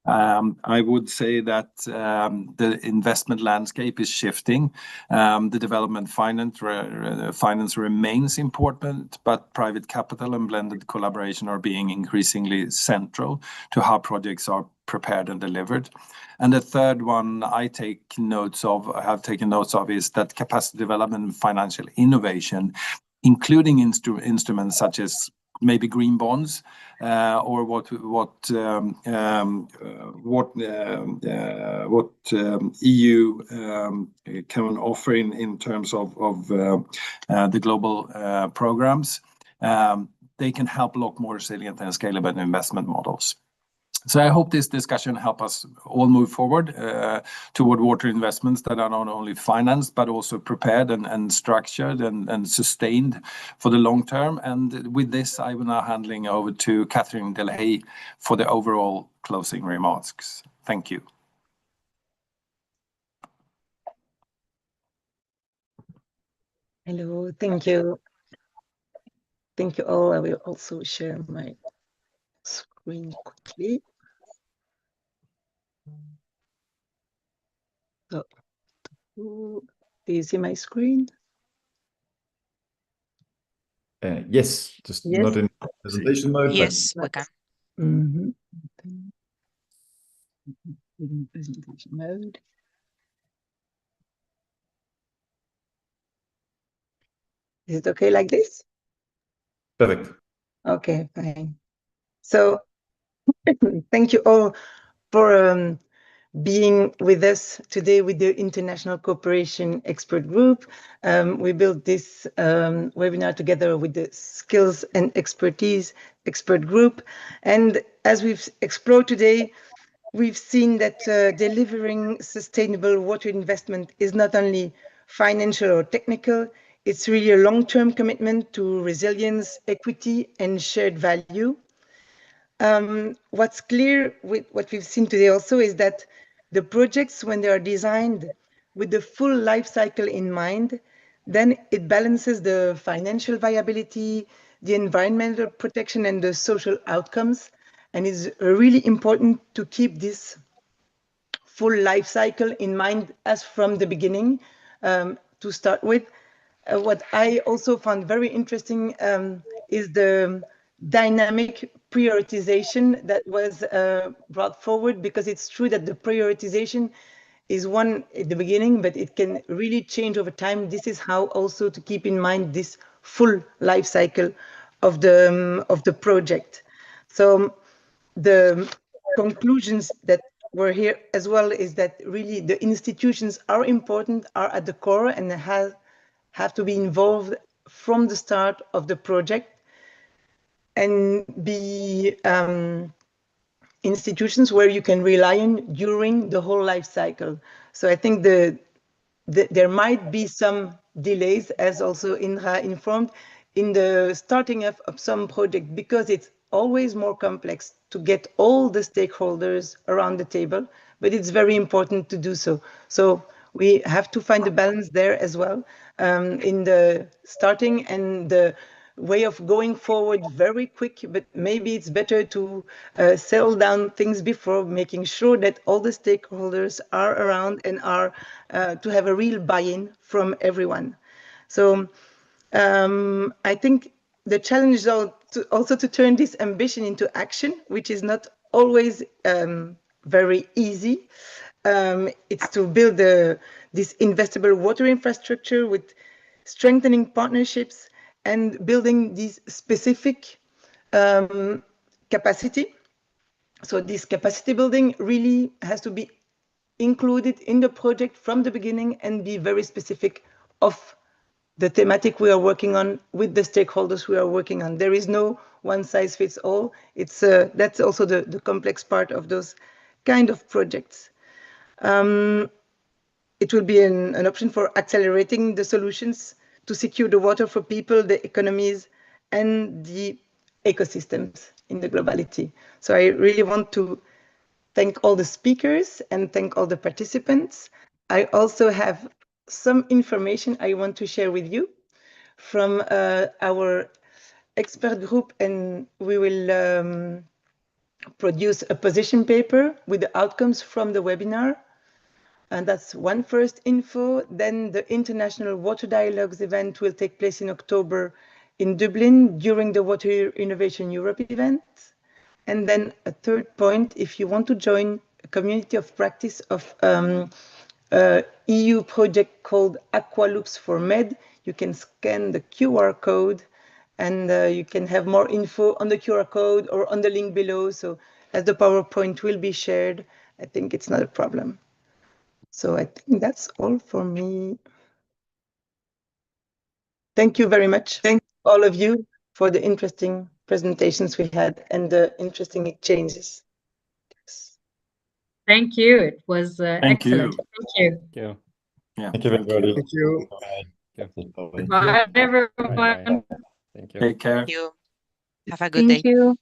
I would say that the investment landscape is shifting. The development finance remains important, but private capital and blended collaboration are being increasingly central to how projects are prepared and delivered. And the third one I have taken notes of is that capacity development and financial innovation, including instruments such as maybe green bonds, or what EU can offer in terms of the global programs. They can help look more resilient and scalable investment models. So I hope this discussion help us all move forward toward water investments that are not only financed, but also prepared and structured and sustained for the long term. And with this, I will now handing over to Catherine Delhay for the overall closing remarks. Thank you. Hello, thank you. Thank you all. I will also share my screen quickly. So, do you see my screen? Yes, just Yes. not in presentation mode. Yes, we can. In presentation mode. Is it okay like this? Perfect. Okay, fine. So thank you all for being with us today with the International Cooperation Expert Group. We built this webinar together with the Skills and Expertise Expert Group. And as we've explored today, we've seen that delivering sustainable water investment is not only financial or technical, it's really a long-term commitment to resilience, equity, and shared value. What's clear with what we've seen today also is that the projects, when they are designed with the full life cycle in mind, then it balances the financial viability, the environmental protection, and the social outcomes. And it's really important to keep this full life cycle in mind as from the beginning to start with. What I also found very interesting is the dynamic prioritization that was brought forward, because it's true that the prioritization is one at the beginning, but it can really change over time. This is how also to keep in mind this full life cycle of the project. So the conclusions that were here as well is that really the institutions are important, are at the core, and have to be involved from the start of the project and be institutions where you can rely on during the whole life cycle. So I think there might be some delays, as also Indra informed, in the starting of some project, because it's always more complex to get all the stakeholders around the table, but it's very important to do so. So we have to find a balance there as well, in the starting and the way of going forward very quick, but maybe it's better to settle down things before, making sure that all the stakeholders are around and are to have a real buy-in from everyone. So I think the challenge is also to turn this ambition into action, which is not always very easy. It's to build this investable water infrastructure with strengthening partnerships and building this specific capacity. So this capacity building really has to be included in the project from the beginning and be very specific of the thematic we are working on with the stakeholders we are working on. There is no one size fits all. It's that's also the complex part of those kind of projects. It will be an option for accelerating the solutions to secure the water for people, the economies, and the ecosystems in the globality. So I really want to thank all the speakers and thank all the participants. I also have some information I want to share with you from our expert group, and we will produce a position paper with the outcomes from the webinar. And that's one first info. Then the International Water Dialogues event will take place in October in Dublin during the Water Innovation Europe event. And then a third point, if you want to join a community of practice of EU project called Aqualoops for Med, you can scan the QR code and you can have more info on the QR code or on the link below. So as the PowerPoint will be shared, I think it's not a problem. So I think that's all for me. Thank you very much. Thank all of you for the interesting presentations we had and the interesting exchanges. Thank you. It was Thank excellent. you. Thank you. Yeah. Yeah. Thank you, everybody. Thank you. Yeah. Bye, everyone. Thank you. Take care. Thank you. Have a good day. Thank you.